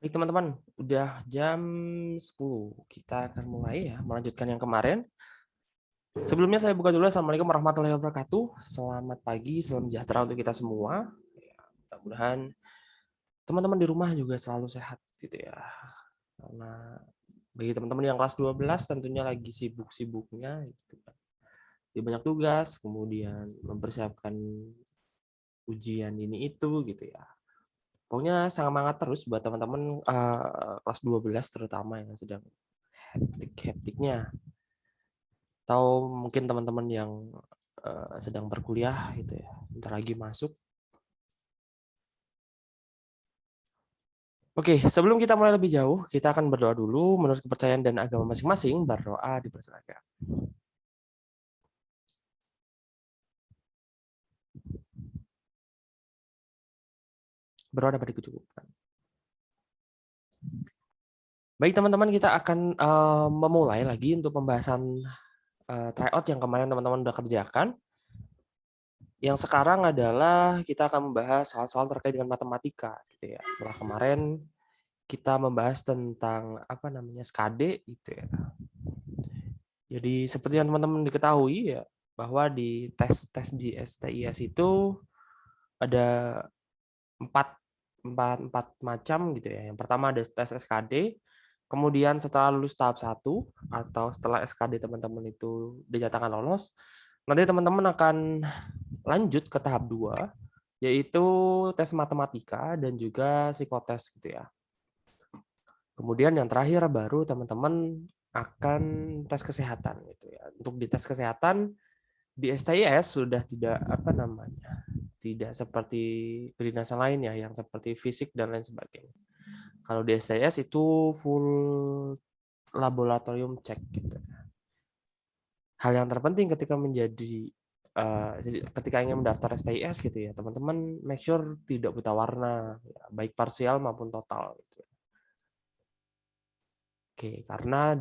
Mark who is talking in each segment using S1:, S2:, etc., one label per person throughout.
S1: Baik teman-teman, udah jam 10. Kita akan mulai ya, melanjutkan yang kemarin. Sebelumnya saya buka dulu. Assalamualaikum warahmatullahi wabarakatuh. Selamat pagi, salam sejahtera untuk kita semua. Mudah-mudahan teman-teman di rumah juga selalu sehat gitu ya. Karena bagi teman-teman yang kelas 12 tentunya lagi sibuk-sibuknya gitu kan. Dia banyak tugas, kemudian mempersiapkan ujian ini itu gitu ya. Pokoknya sangat semangat terus buat teman-teman kelas 12 terutama yang sedang hektik-hektiknya. Atau mungkin teman-teman yang sedang berkuliah gitu ya, bentar lagi masuk. Oke, sebelum kita mulai lebih jauh, kita akan berdoa dulu menurut kepercayaan dan agama masing-masing. Berdoa dipersilakan. Berdoa dapat dicukupkan. Baik teman-teman, kita akan memulai lagi untuk pembahasan tryout yang kemarin teman-teman udah kerjakan. Yang sekarang adalah kita akan membahas soal-soal terkait dengan matematika gitu ya. Setelah kemarin kita membahas tentang apa namanya SKD gitu ya. Jadi seperti yang teman-teman diketahui ya, bahwa di tes di STIS itu ada empat macam gitu ya. Yang pertama ada tes SKD, kemudian setelah lulus tahap 1 atau setelah SKD teman-teman itu dinyatakan lolos, nanti teman-teman akan lanjut ke tahap 2, yaitu tes matematika dan juga psikotes gitu ya. Kemudian yang terakhir baru teman-teman akan tes kesehatan gitu ya. Untuk di tes kesehatan di STIS sudah tidak apa namanya, tidak seperti kedinasan lain ya yang seperti fisik dan lain sebagainya. Kalau di STIS itu full laboratorium check gitu. Hal yang terpenting ketika ketika ingin mendaftar STIS gitu ya, teman-teman make sure tidak buta warna, ya, baik parsial maupun total. Gitu. Oke, karena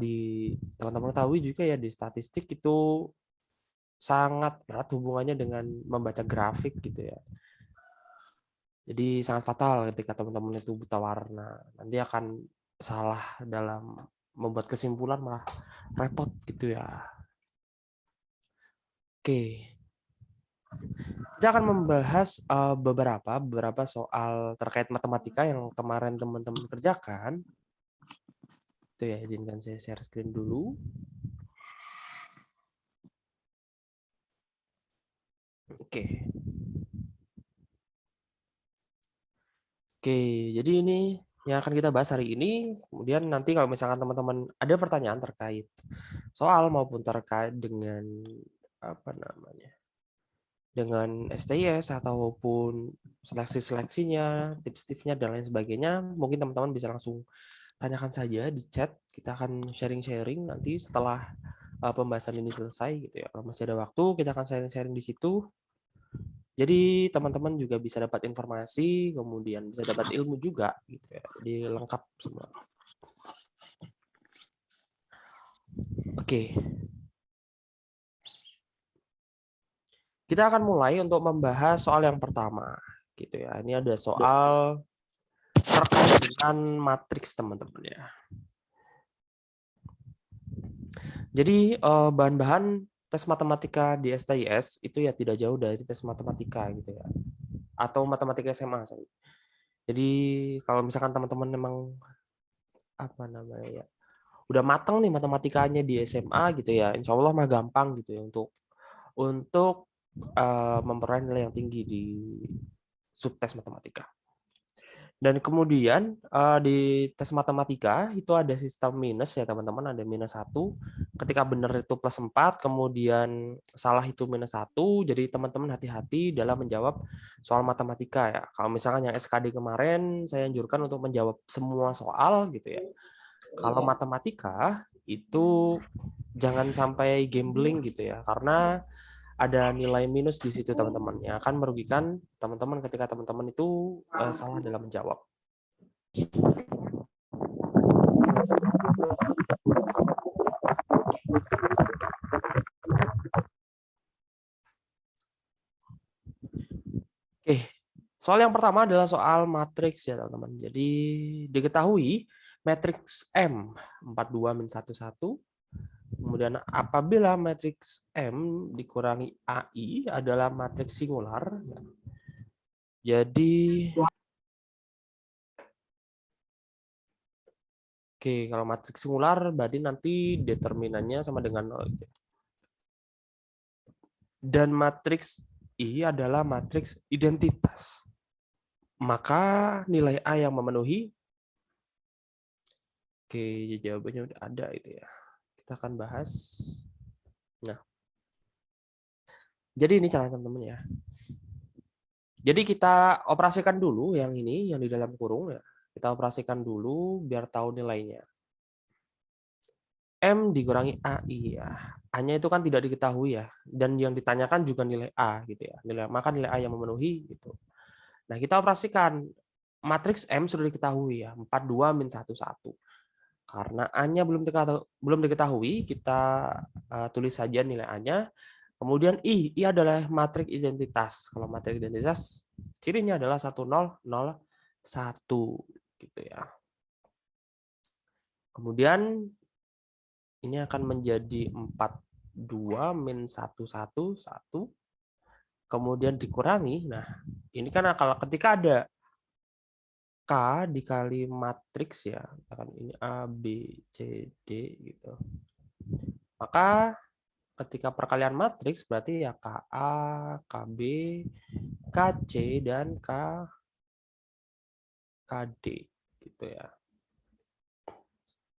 S1: teman-teman tahu juga ya di statistik itu sangat erat hubungannya dengan membaca grafik gitu ya. Jadi sangat fatal ketika teman-teman itu buta warna. Nanti akan salah dalam membuat kesimpulan, malah repot gitu ya. Oke. Kita akan membahas beberapa soal terkait matematika yang kemarin teman-teman kerjakan. Itu ya, izinkan saya share screen dulu. Oke. Oke, jadi ini yang akan kita bahas hari ini. Kemudian nanti kalau misalkan teman-teman ada pertanyaan terkait soal maupun terkait dengan apa namanya, dengan STIS ataupun seleksi-seleksinya, tips-tipsnya dan lain sebagainya, mungkin teman-teman bisa langsung tanyakan saja di chat. Kita akan sharing-sharing nanti setelah pembahasan ini selesai gitu ya. Kalau masih ada waktu, kita akan sharing-sharing di situ. Jadi teman-teman juga bisa dapat informasi, kemudian bisa dapat ilmu juga gitu ya. Jadi lengkap semua. Oke. Kita akan mulai untuk membahas soal yang pertama gitu ya. Ini ada soal terkait dengan matriks teman-teman ya. Jadi bahan-bahan tes matematika di STIS itu ya tidak jauh dari tes matematika gitu ya. Atau matematika SMA. Sorry. Jadi kalau misalkan teman-teman memang apa namanya ya, udah matang nih matematikanya di SMA gitu ya, insya Allah mah gampang gitu ya untuk memperoleh nilai yang tinggi di subtes matematika. Dan kemudian di tes matematika itu ada sistem minus ya teman-teman, ada -1. Ketika benar itu +4, kemudian salah itu -1. Jadi teman-teman hati-hati dalam menjawab soal matematika ya. Kalau misalkan yang SKD kemarin saya anjurkan untuk menjawab semua soal gitu ya. Kalau matematika itu jangan sampai gambling gitu ya, karena ada nilai minus di situ teman-teman yang akan merugikan teman-teman ketika teman-teman itu salah dalam menjawab. Oke, Soal yang pertama adalah soal matriks ya teman-teman. Jadi diketahui matriks M 42-1, kemudian apabila matriks M dikurangi AI adalah matriks singular. Jadi oke, kalau matriks singular berarti nanti determinannya sama dengan 0. Dan matriks I adalah matriks identitas. Maka nilai A yang memenuhi, oke, jawabannya udah ada itu ya. Kita akan bahas. Nah, jadi ini caranya teman-teman ya. Jadi kita operasikan dulu yang ini, yang di dalam kurung ya. Kita operasikan dulu biar tahu nilainya. M dikurangi AI ya. A-nya itu kan tidak diketahui ya. Dan yang ditanyakan juga nilai A gitu ya. Maka nilai A yang memenuhi gitu. Nah, kita operasikan. Matriks M sudah diketahui ya. 42-1, 1. Karena A-nya belum diketahui, kita tulis saja nilai A-nya. Kemudian I adalah matriks identitas. Kalau matriks identitas, cirinya adalah 1, 0, 0, 1. Gitu ya. Kemudian ini akan menjadi 42 min 1, 1, 1. Kemudian dikurangi. Nah, ini kan kalau ketika ada K dikali matriks ya, misalkan ini A, B, C, D gitu. Maka ketika perkalian matriks berarti ya KA, KB, KC, dan KD gitu ya.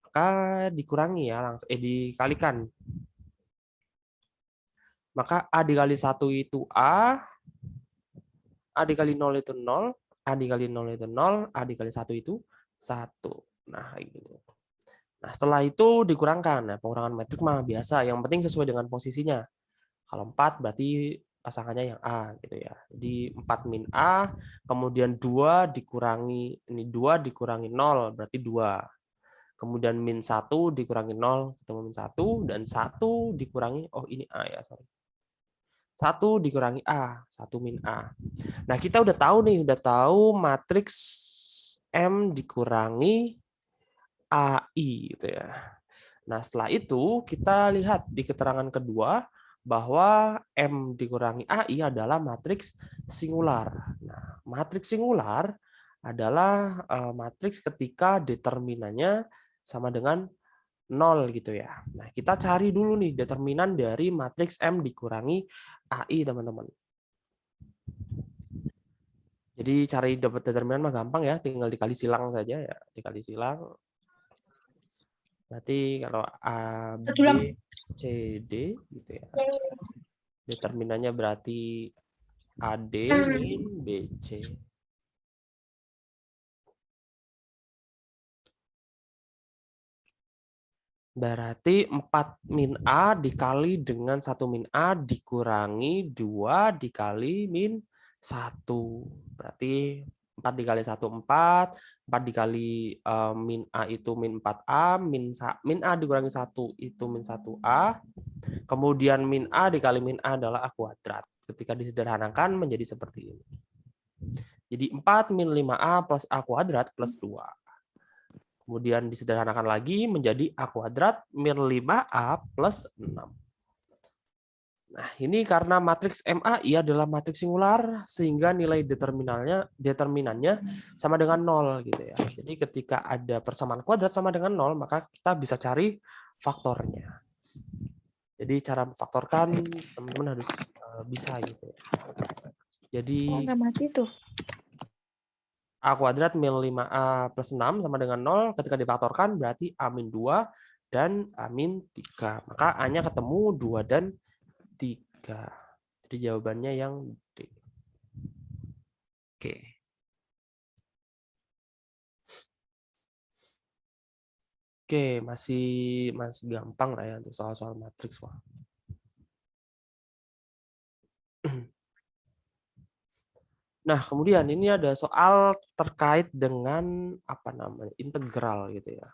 S1: Maka dikurangi ya, langsung dikalikan. Maka A dikali 1 itu A dikali 0 itu 0, A dikali 0 itu 0, A dikali 1 itu 1. Nah, ini. Nah, setelah itu dikurangkan. Nah, pengurangan metrik mah biasa, yang penting sesuai dengan posisinya. Kalau 4 berarti pasangannya yang A gitu ya. Jadi 4 min A, kemudian 2 dikurangi, ini 2 dikurangi 0 berarti 2. Kemudian min 1 dikurangi 0 ketemu min 1, dan 1 dikurangi, oh ini A ya, sorry. 1 dikurangi A, 1 min A. Nah, kita udah tahu nih, udah tahu matriks M dikurangi AI gitu ya. Nah, setelah itu kita lihat di keterangan kedua bahwa M dikurangi AI adalah matriks singular. Nah, matriks singular adalah matriks ketika determinannya sama dengan 0 gitu ya. Nah, kita cari dulu nih determinan dari matriks M dikurangi AI, teman-teman. Jadi cari dapat determinan mah gampang ya, tinggal dikali silang saja ya, dikali silang. Berarti kalau A, B, C, D gitu ya. Determinannya berarti AD min BC. Berarti 4 min A dikali dengan 1 min A dikurangi 2 dikali min 1. Berarti 4 dikali 1, 4. 4 dikali min A itu min 4A. Min A dikurangi 1 itu min 1A. Kemudian min A dikali min A adalah A kuadrat. Ketika disederhanakan menjadi seperti ini. Jadi 4 min 5A plus A kuadrat plus 2. Kemudian disederhanakan lagi menjadi A kuadrat min 5A plus 6. Nah, ini karena matriks MAI adalah matriks singular, sehingga nilai determinannya sama dengan 0 gitu ya. Jadi ketika ada persamaan kuadrat sama dengan 0, maka kita bisa cari faktornya. Jadi cara memfaktorkan teman-teman harus bisa gitu ya. Jadi
S2: mati tuh.
S1: A kuadrat min 5A plus 6 sama dengan 0. Ketika difaktorkan berarti A min 2 dan A min 3. Maka A-nya ketemu 2 dan 3. Jadi jawabannya yang D. Oke. Oke, masih gampang lah ya untuk soal-soal matriks. Wah. Nah, kemudian ini ada soal terkait dengan apa namanya? Integral gitu ya.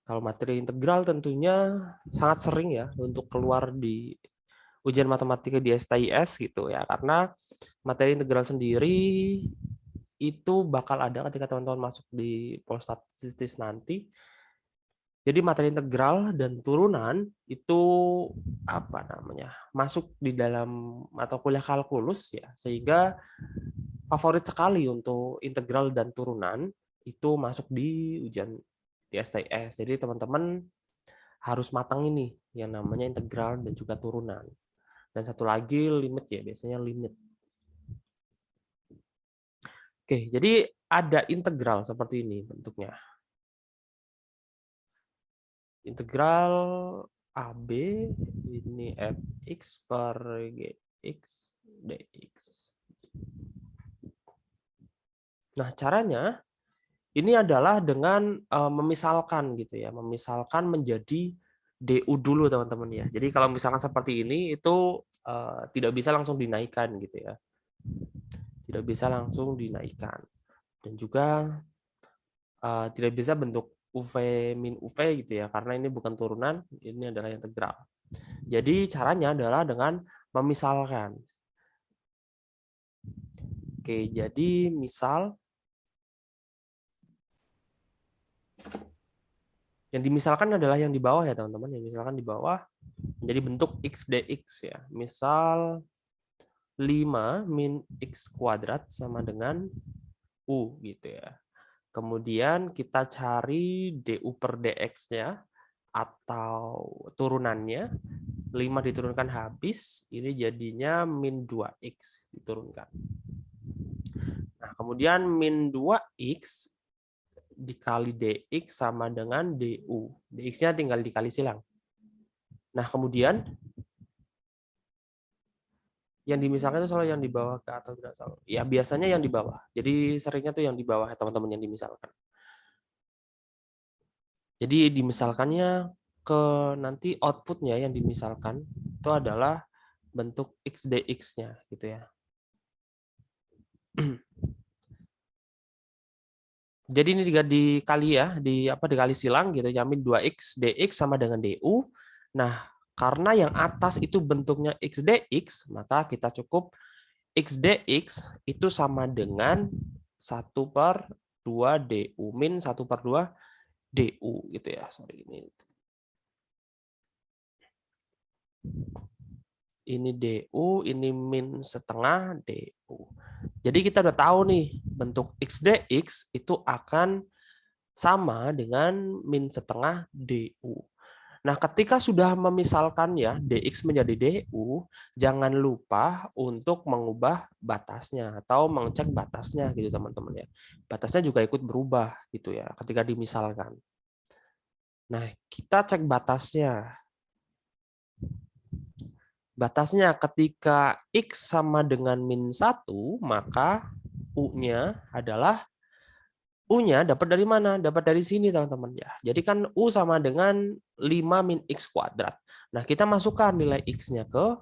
S1: Kalau materi integral tentunya sangat sering ya untuk keluar di ujian matematika di STIS gitu ya, karena materi integral sendiri itu bakal ada ketika teman-teman masuk di Polstatistis nanti. Jadi materi integral dan turunan itu apa namanya masuk di dalam mata kuliah kalkulus ya, sehingga favorit sekali untuk integral dan turunan itu masuk di ujian di STS. Jadi teman-teman harus matang ini yang namanya integral dan juga turunan. Dan satu lagi limit ya, biasanya limit. Oke, jadi ada integral seperti ini bentuknya. Integral AB ini fx per gx dx. Nah, caranya ini adalah dengan memisalkan gitu ya, memisalkan menjadi DU dulu teman-teman ya. Jadi kalau misalkan seperti ini itu tidak bisa langsung dinaikkan gitu ya. Tidak bisa langsung dinaikkan. Dan juga tidak bisa bentuk UV min UV gitu ya, karena ini bukan turunan, ini adalah integral. Jadi caranya adalah dengan memisalkan. Oke, jadi misal yang dimisalkan adalah yang di bawah ya teman-teman, yang misalkan di bawah menjadi bentuk x dx ya. Misal 5 min x kuadrat sama dengan u gitu ya. Kemudian kita cari du per dx-nya atau turunannya. 5 diturunkan habis, ini jadinya min 2x diturunkan. Nah, kemudian min 2x dikali dx sama dengan du. Dx-nya tinggal dikali silang. Nah, kemudian yang dimisalkan itu selalu yang di bawah ke atas tidak selalu. Ya, biasanya yang di bawah. Jadi seringnya tuh yang di bawah ya teman-teman yang dimisalkan. Jadi dimisalkannya ke nanti outputnya yang dimisalkan itu adalah bentuk x dx-nya gitu ya. Jadi ini juga dikali ya, dikali silang gitu, jamin 2x dx sama dengan du. Nah, karena yang atas itu bentuknya x dx, maka kita cukup x dx itu sama dengan 1/2 du min 1/2 du gitu ya. Sorry ini. Ini du, ini min setengah du. Jadi kita udah tahu nih bentuk x dx itu akan sama dengan min setengah du. Nah, ketika sudah memisalkan ya dx menjadi du, jangan lupa untuk mengubah batasnya atau mengecek batasnya gitu teman-teman ya. Batasnya juga ikut berubah gitu ya ketika dimisalkan. Nah, kita cek batasnya. Batasnya ketika x sama dengan min 1, maka u-nya adalah U-nya dapat dari mana? Dapat dari sini teman-teman ya. Jadi kan U sama dengan 5 min X kuadrat. Nah, kita masukkan nilai X-nya ke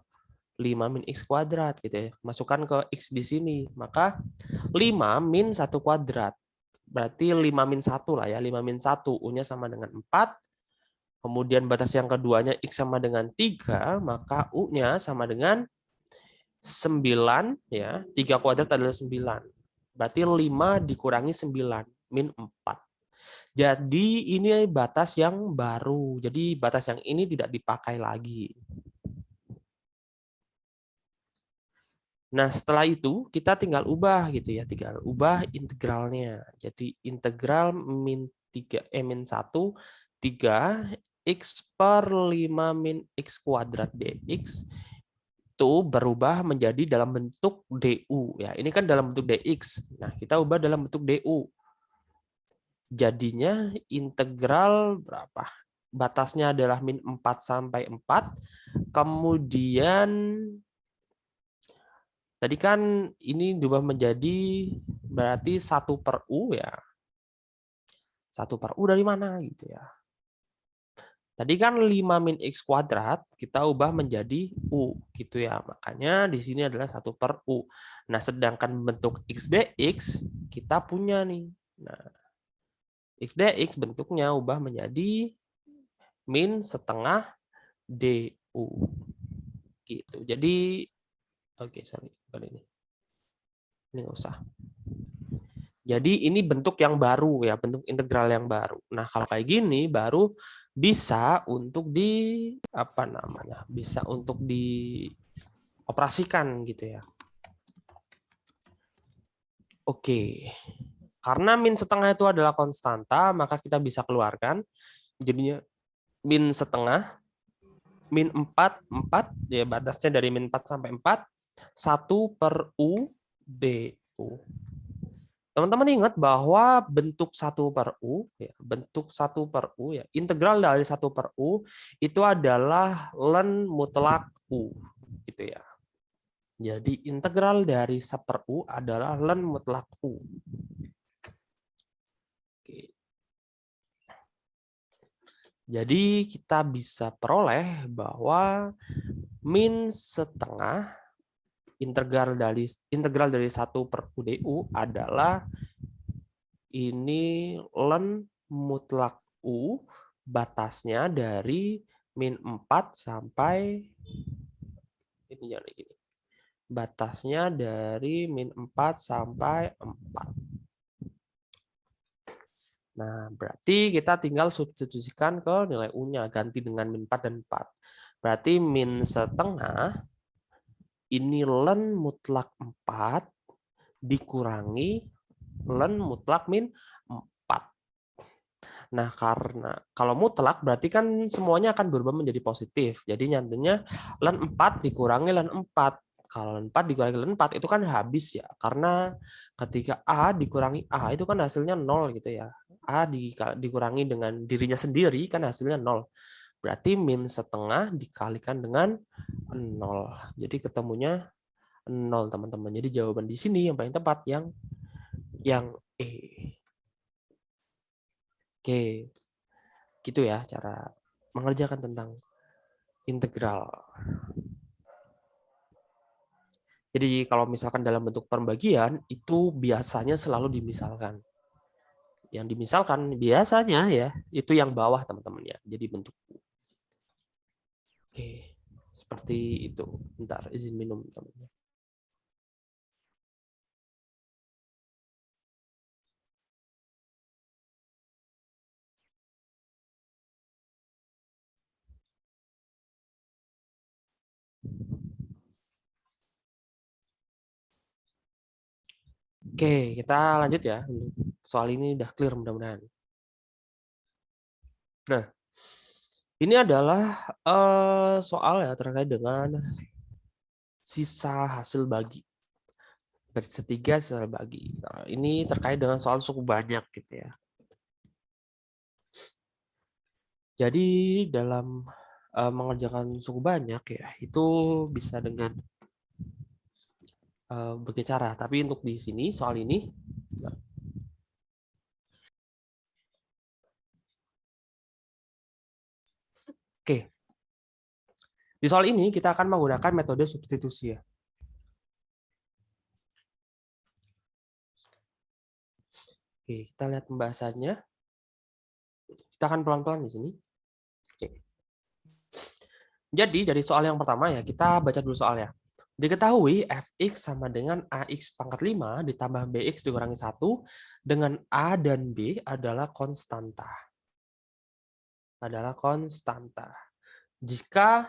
S1: 5 min X kuadrat gitu ya. Masukkan ke X di sini. Maka 5 min 1 kuadrat. Berarti 5 min 1 lah ya. 5 min 1 U-nya sama dengan 4. Kemudian batas yang keduanya X sama dengan 3, maka U-nya sama dengan 9 ya. 3 kuadrat adalah 9. Berarti 5 dikurangi 9 min 4. Jadi ini batas yang baru. Jadi batas yang ini tidak dipakai lagi. Nah, setelah itu kita tinggal ubah gitu ya, tinggal ubah integralnya. Jadi integral min 1 3 x per 5 min x kuadrat dx itu berubah menjadi dalam bentuk du ya. Ini kan dalam bentuk dx. Nah, kita ubah dalam bentuk du. Jadinya integral berapa? Batasnya adalah min 4 sampai 4. Kemudian tadi kan ini diubah menjadi berarti 1/u ya. 1/u dari mana gitu ya. Tadi kan 5 min x kuadrat kita ubah menjadi u gitu ya. Makanya di sini adalah 1/u. Nah, sedangkan bentuk x dx kita punya nih. Nah, x dx bentuknya ubah menjadi min setengah du gitu. Jadi oke, sorry, bukan ini nggak usah. Jadi ini bentuk yang baru ya, bentuk integral yang baru. Nah, kalau kayak gini baru bisa untuk bisa untuk dioperasikan gitu ya. Oke. Karena min setengah itu adalah konstanta, maka kita bisa keluarkan jadinya min setengah min 4 ya, batasnya dari min 4 sampai 4 1/u du. Teman-teman ingat bahwa bentuk 1/u ya, bentuk 1/u ya, integral dari 1/u itu adalah ln mutlak u gitu ya. Jadi integral dari 1/u adalah ln mutlak u. Oke. Jadi kita bisa peroleh bahwa min setengah integral dari 1/u du adalah ini ln mutlak u, batasnya dari min 4 sampai ini jangan gini. Batasnya dari min 4 sampai 4. Nah, berarti kita tinggal substitusikan ke nilai u-nya, ganti dengan min 4 dan 4. Berarti min setengah ini ln mutlak 4 dikurangi ln mutlak min 4. Nah, karena kalau mutlak berarti kan semuanya akan berubah menjadi positif. Jadi nantinya ln 4 dikurangi ln 4. Kalau ln 4 dikurangi ln 4 itu kan habis ya. Karena ketika A dikurangi A itu kan hasilnya 0 gitu ya. A dikurangi dengan dirinya sendiri kan hasilnya 0. Berarti min setengah dikalikan dengan 0. Jadi ketemunya 0, teman-teman. Jadi jawaban di sini yang paling tepat yang E. Oke, gitu ya cara mengerjakan tentang integral. Jadi kalau misalkan dalam bentuk pembagian itu biasanya selalu dimisalkan. Yang dimisalkan biasanya ya itu yang bawah, teman-teman ya. Jadi bentuk. Oke, seperti itu. Bentar, izin minum, teman-teman. Oke, kita lanjut ya. Soal ini udah clear mudah-mudahan. Nah, ini adalah soal ya terkait dengan sisa hasil bagi. Garis ketiga sisa bagi. Nah, ini terkait dengan soal suku banyak gitu ya. Jadi dalam mengerjakan suku banyak ya itu bisa dengan berbagai cara. Tapi untuk di sini soal ini oke. Di soal ini kita akan menggunakan metode substitusi ya. Oke, kita lihat pembahasannya. Kita akan pelan-pelan di sini. Oke. Jadi dari soal yang pertama ya, kita baca dulu soalnya. Diketahui fx sama dengan ax pangkat 5 ditambah bx dikurangi 1 dengan a dan b adalah konstanta. Adalah konstanta. Jika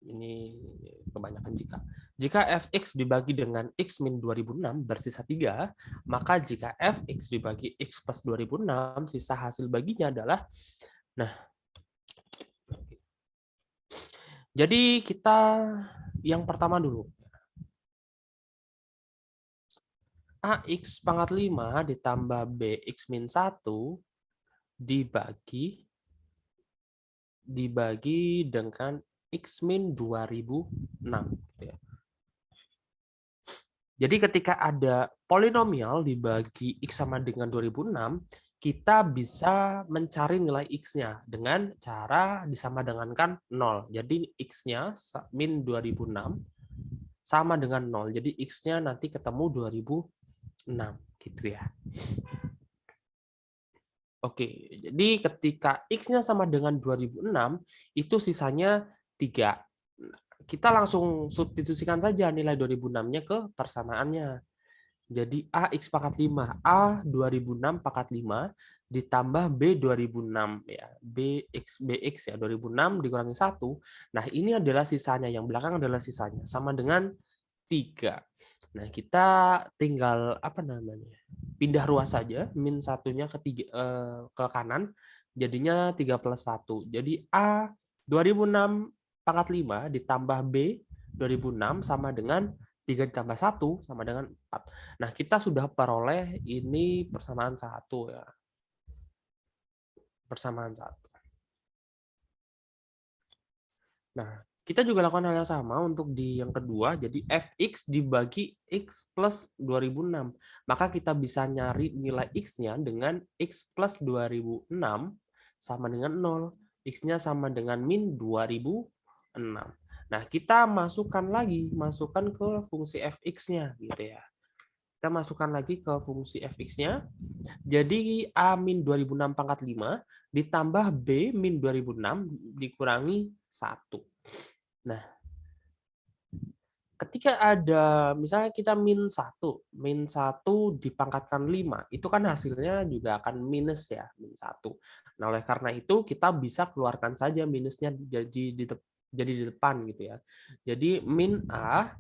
S1: ini kebanyakan jika fx dibagi dengan x min 2006 bersisa 3, maka jika fx dibagi x plus 2006 sisa hasil baginya adalah jadi kita yang pertama dulu. AX pangkat 5 ditambah BX min 1 dibagi dengan X min 2006. Gitu ya. Jadi ketika ada polinomial dibagi X sama dengan 2006, kita bisa mencari nilai X-nya dengan cara disama dengankan 0. Jadi X-nya min 2006 sama dengan 0. Jadi X-nya nanti ketemu 2006. Gitu ya. Oke, jadi ketika X-nya sama dengan 2006, itu sisanya 3. Kita langsung substitusikan saja nilai 2006-nya ke persamaannya. Jadi A X pangkat 5, A 2006 pangkat 5 ditambah B 2006 ya. BX ya 2006 dikurangi 1. Nah, ini adalah sisanya, yang belakang adalah sisanya sama dengan 3. Nah, kita tinggal apa namanya? Pindah ruas saja, min satunya ke kanan, jadinya 3 plus 1. Jadi A 2006 pangkat 5 ditambah B 2006 sama dengan 3 ditambah 1 sama dengan 4. Nah, kita sudah peroleh ini persamaan 1 ya. Persamaan 1. Nah, kita juga lakukan hal yang sama untuk di yang kedua. Jadi fx dibagi x plus 2006. Maka kita bisa nyari nilai x-nya dengan x plus 2006 sama dengan 0. X-nya sama dengan min 2006. Nah, kita masukkan ke fungsi fx-nya gitu ya. Kita masukkan lagi ke fungsi fx-nya. Jadi A min 2006 pangkat 5 ditambah B min 2006 dikurangi 1. Nah, ketika ada misalnya kita min 1 dipangkatkan 5, itu kan hasilnya juga akan minus ya, min 1. Nah, oleh karena itu kita bisa keluarkan saja minusnya jadi di depan gitu ya. Jadi min A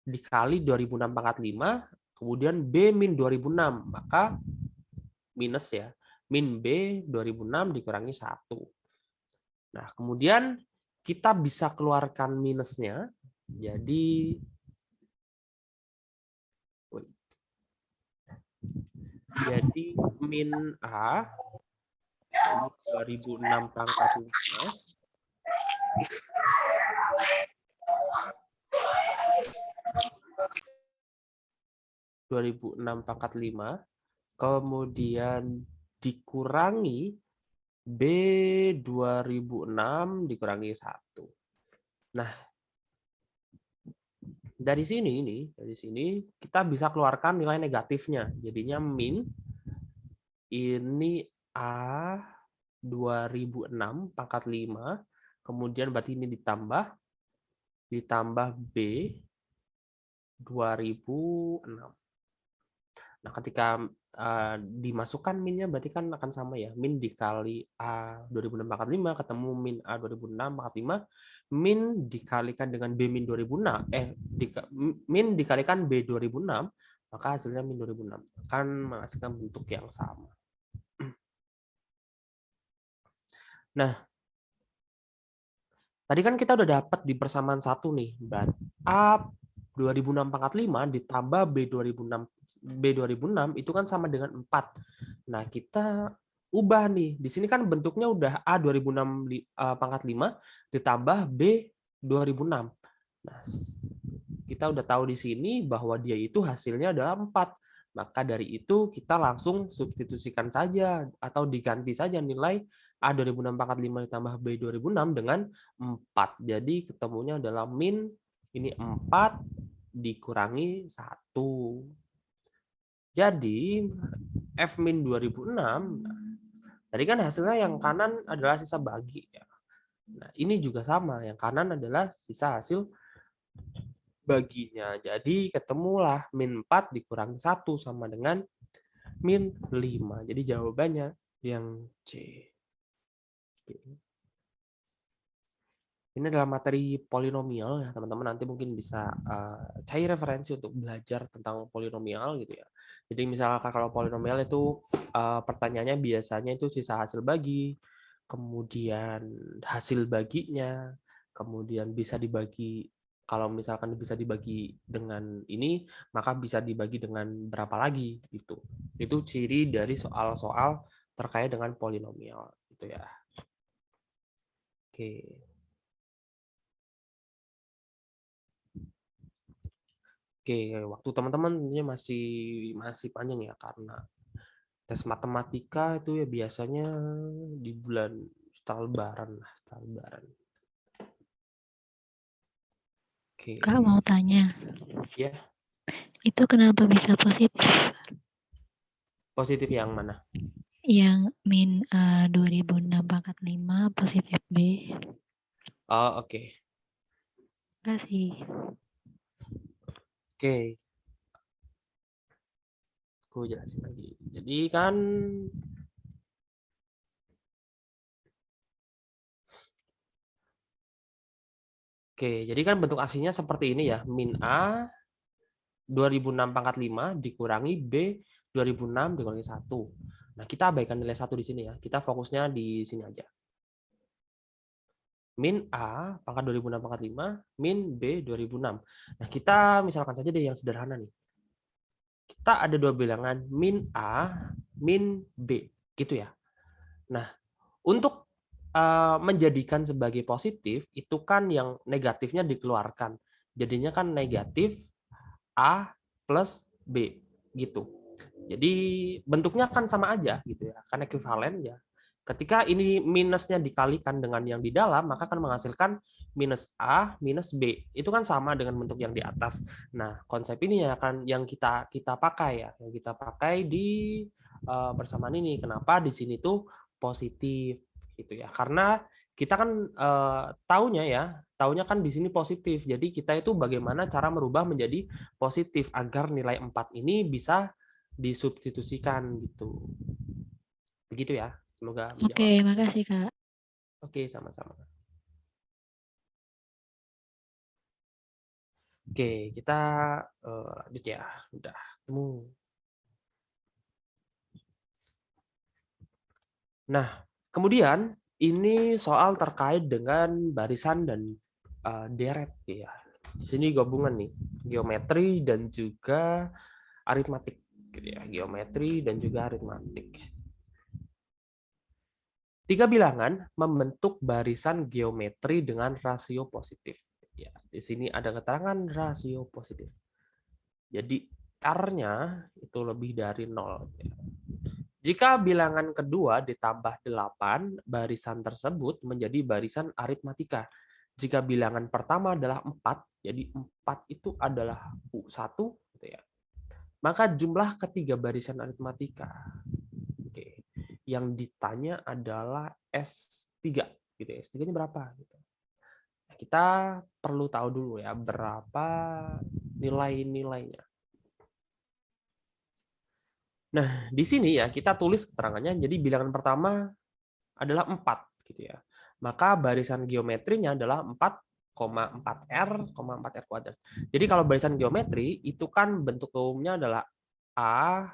S1: dikali 2006 pangkat 5, kemudian B min 2006, maka minus ya. Min B 2006 dikurangi 1. Nah, kemudian kita bisa keluarkan minusnya. Jadi min A 2006 pangkat 5 2006 pangkat 5 kemudian dikurangi B 2006 dikurangi 1. Nah, dari sini kita bisa keluarkan nilai negatifnya. Jadinya min ini A 2006 pangkat 5, kemudian berarti ini ditambah B 2006. Nah, ketika dimasukkan minnya berarti kan akan sama ya. Min dikali A 2006 pangkat 5 ketemu min A 2006 pangkat 5. Min dikalikan dengan B min 2006. Min dikalikan B 2006, maka hasilnya min 2006. Akan menghasilkan bentuk yang sama. Nah, tadi kan kita udah dapat di persamaan 1 nih. A 2006 pangkat 5 ditambah B2006 itu kan sama dengan 4. Nah, kita ubah nih. Di sini kan bentuknya udah A 2006 pangkat 5 ditambah B 2006. Nah, kita udah tahu di sini bahwa dia itu hasilnya adalah 4. Maka dari itu kita langsung substitusikan saja atau diganti saja nilai A 2006 pangkat 5 ditambah B 2006 dengan 4. Jadi ketemunya adalah min ini 4 dikurangi 1. Jadi F min 2006, tadi kan hasilnya yang kanan adalah sisa bagi. Nah, ini juga sama, yang kanan adalah sisa hasil baginya. Jadi ketemulah min 4 dikurangi 1 sama dengan min 5. Jadi jawabannya yang C. Ini adalah materi polinomial ya teman-teman, nanti mungkin bisa cari referensi untuk belajar tentang polinomial gitu ya. Jadi misalkan kalau polinomial itu pertanyaannya biasanya itu sisa hasil bagi, kemudian hasil baginya, kemudian bisa dibagi, kalau misalkan bisa dibagi dengan ini, maka bisa dibagi dengan berapa lagi gitu. Itu ciri dari soal-soal terkait dengan polinomial gitu ya. Oke. Oke, waktu teman-teman masih panjang ya, karena tes matematika itu ya biasanya di bulan setelah Lebaran lah, setelah Lebaran. Oke.
S2: Kak mau tanya.
S1: Ya.
S2: Itu kenapa bisa positif?
S1: Positif yang mana?
S2: Yang min 2006 pangkat 5 positif B.
S1: Oh, oke.
S2: Enggak sih.
S1: Oke. Aku jelasin lagi. Jadi kan oke, jadi kan bentuk aslinya seperti ini ya. Min A 2006 pangkat 5 dikurangi B 2006 dikurangi 1. Nah, kita abaikan nilai 1 di sini ya. Kita fokusnya di sini aja. Min A pangkat 2006 pangkat 5 min B 2006. Nah, kita misalkan saja deh yang sederhana nih. Kita ada dua bilangan min A, min B, gitu ya. Nah, untuk menjadikan sebagai positif, itu kan yang negatifnya dikeluarkan. Jadinya kan negatif A plus B, gitu. Jadi bentuknya kan sama aja, gitu ya, kan ekuivalen ya. Ketika ini minusnya dikalikan dengan yang di dalam, maka akan menghasilkan minus A minus B. Itu kan sama dengan bentuk yang di atas. Nah, konsep ini ya kan yang kita pakai ya, yang kita pakai di persamaan ini. Kenapa di sini tuh positif gitu ya? Karena kita kan taunya kan di sini positif. Jadi kita itu bagaimana cara merubah menjadi positif agar nilai 4 ini bisa disubstitusikan gitu. Begitu ya. Semoga
S2: Oke,
S1: menjawab.
S2: makasih Kak.
S1: Oke, sama-sama. Oke, kita lanjut ya. Udah ketemu. Nah, kemudian ini soal terkait dengan barisan dan deret ya. Di sini gabungan nih, geometri dan juga aritmatik gitu ya. Geometri dan juga aritmatik. Tiga bilangan membentuk barisan geometri dengan rasio positif. Ya, di sini ada keterangan rasio positif. Jadi R-nya itu lebih dari 0. Jika bilangan kedua ditambah 8, barisan tersebut menjadi barisan aritmatika. Jika bilangan pertama adalah 4, jadi 4 itu adalah U1, gitu ya. Maka jumlah ketiga barisan aritmatika. Oke. Yang ditanya adalah S3, gitu ya. S3-nya berapa gitu. Nah, kita perlu tahu dulu ya berapa nilai-nilainya. Nah, di sini ya kita tulis keterangannya. Jadi bilangan pertama adalah 4 gitu ya. Maka barisan geometrinya adalah 4,4R, 4R kuadrat. Jadi kalau barisan geometri itu kan bentuk umumnya adalah A,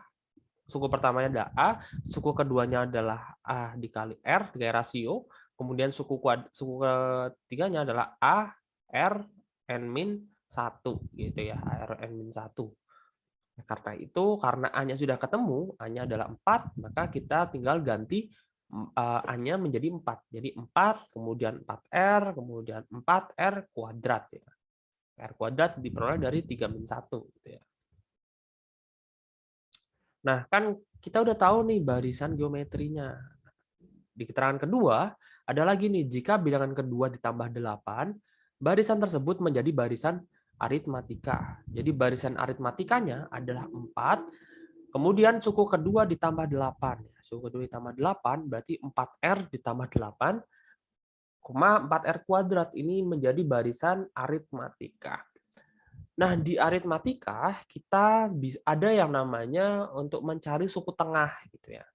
S1: suku pertamanya adalah A, suku keduanya adalah A dikali R, dikali rasio, kemudian suku ketiganya adalah A, R, N-1 gitu ya, R, N-1. Karena itu, karena A-nya sudah ketemu, A-nya adalah 4, maka kita tinggal ganti A-nya menjadi 4. Jadi 4, kemudian 4R, kemudian 4R kuadrat. Ya. R kuadrat diperoleh dari 3-1. Gitu ya. Nah, kan kita udah tahu nih barisan geometrinya. Di keterangan kedua, ada lagi nih, jika bilangan kedua ditambah 8, barisan tersebut menjadi barisan aritmatika. Jadi barisan aritmatikanya adalah 4, kemudian suku kedua ditambah 8. Suku kedua ditambah 8 berarti 4R ditambah 8, 4R kuadrat. Ini menjadi barisan aritmatika. Nah, di aritmatika kita ada yang namanya untuk mencari suku tengah gitu ya.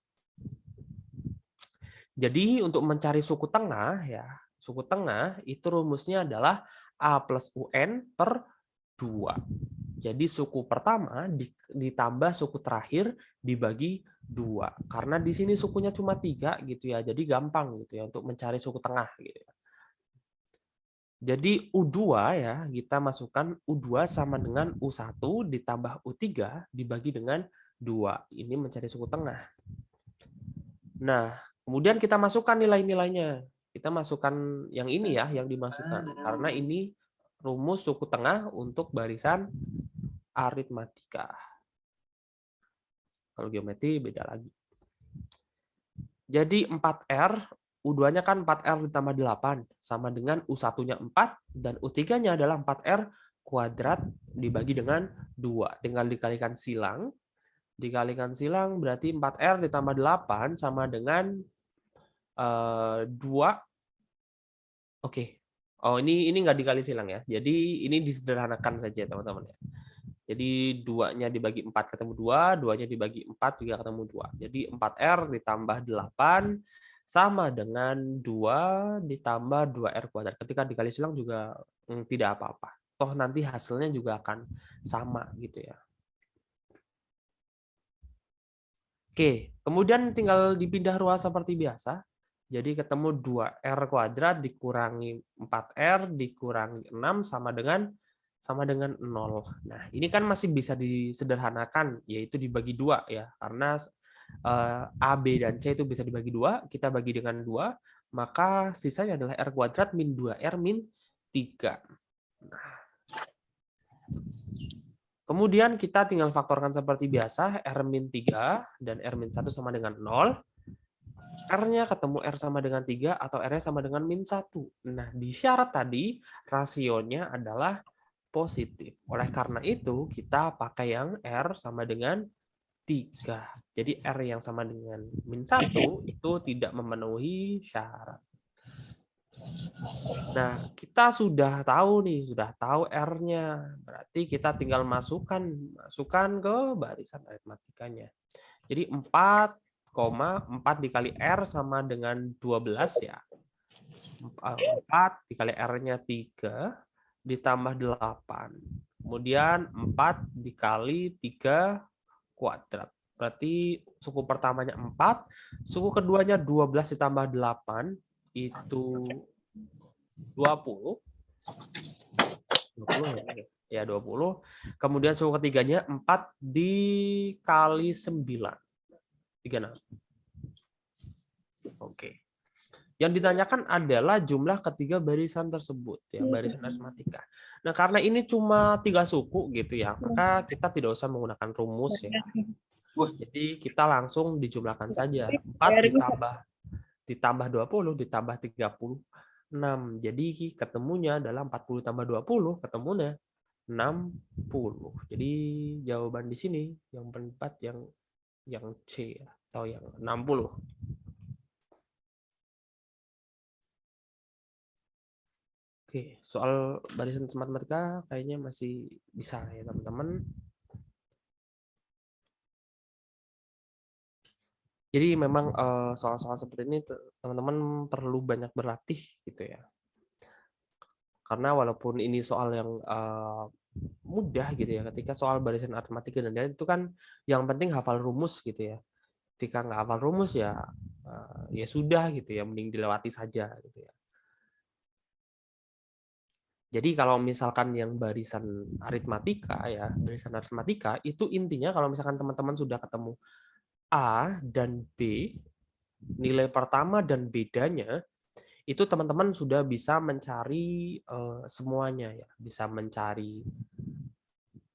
S1: Jadi untuk mencari suku tengah ya, suku tengah itu rumusnya adalah A plus UN per 2. Jadi suku pertama ditambah suku terakhir dibagi 2. Karena di sini sukunya cuma 3 gitu ya. Jadi gampang gitu ya untuk mencari suku tengah gitu ya. Jadi U2 ya, kita masukkan U2 sama dengan U1 ditambah U3 dibagi dengan 2. Ini mencari suku tengah. Nah, kemudian kita masukkan nilai-nilainya. Kita masukkan yang ini ya, yang dimasukkan. Karena ini rumus suku tengah untuk barisan aritmatika. Kalau geometri beda lagi. Jadi 4R, U2-nya kan 4R ditambah 8, sama dengan U1-nya 4, dan U3-nya adalah 4R kuadrat dibagi dengan 2. Tinggal dikalikan silang. Dikalikan silang berarti 4R ditambah 8 sama dengan 2. Oke. Oh, ini nggak dikali silang ya. Jadi ini disederhanakan saja teman-teman ya. Jadi 2-nya dibagi 4 ketemu 2, 2-nya dibagi 4 juga ketemu 2. Jadi 4R ditambah 8 sama dengan 2 ditambah 2R kuadrat. Ketika dikali silang juga tidak apa-apa. Toh nanti hasilnya juga akan sama gitu ya. Oke, kemudian tinggal dipindah ruas seperti biasa. Jadi ketemu 2R kuadrat dikurangi 4R dikurangi 6 sama dengan 0. Nah, ini kan masih bisa disederhanakan, yaitu dibagi 2 ya. Karena A, B, dan C itu bisa dibagi 2, kita bagi dengan 2, maka sisanya adalah R kuadrat min 2R min 3. Nah, kemudian kita tinggal faktorkan seperti biasa, R min 3 dan R min 1 sama dengan 0. R-nya ketemu R sama dengan 3 atau R-nya sama dengan min 1. Nah, di syarat tadi, rasionya adalah positif. Oleh karena itu, kita pakai yang R sama dengan 3. Jadi R yang sama dengan min 1 itu tidak memenuhi syarat. Nah, kita sudah tahu nih, sudah tahu R-nya. Berarti kita tinggal masukkan ke barisan aritmatikanya. Jadi 4 dikali R sama dengan 12 ya. 4 dikali R-nya 3 ditambah 8. Kemudian 4 dikali 3 kuadrat. Berarti suku pertamanya 4, suku keduanya 12 ditambah 8 itu 20. 20 ya 20. Kemudian suku ketiganya 4 dikali 9. 36. Oke. Yang ditanyakan adalah jumlah ketiga barisan tersebut, ya, barisan aritmatika. Nah, karena ini cuma 3 suku gitu ya, maka kita tidak usah menggunakan rumus ya. Jadi kita langsung dijumlahkan saja. 4 ditambah 20 ditambah 36. Jadi ketemunya adalah 40 tambah 20, ketemunya 60. Jadi jawaban di sini yang keempat yang C atau yang 60. Oke, soal barisan matematika kayaknya masih bisa ya teman-teman. Jadi memang soal-soal seperti ini teman-teman perlu banyak berlatih gitu ya. Karena walaupun ini soal yang mudah gitu ya, ketika soal barisan aritmatika dan lain-lain itu kan yang penting hafal rumus gitu ya. Ketika nggak hafal rumus ya ya sudah gitu ya, mending dilewati saja gitu ya. Jadi kalau misalkan yang barisan aritmatika ya, barisan aritmatika itu intinya kalau misalkan teman-teman sudah ketemu A dan B, nilai pertama dan bedanya, itu teman-teman sudah bisa mencari semuanya ya, bisa mencari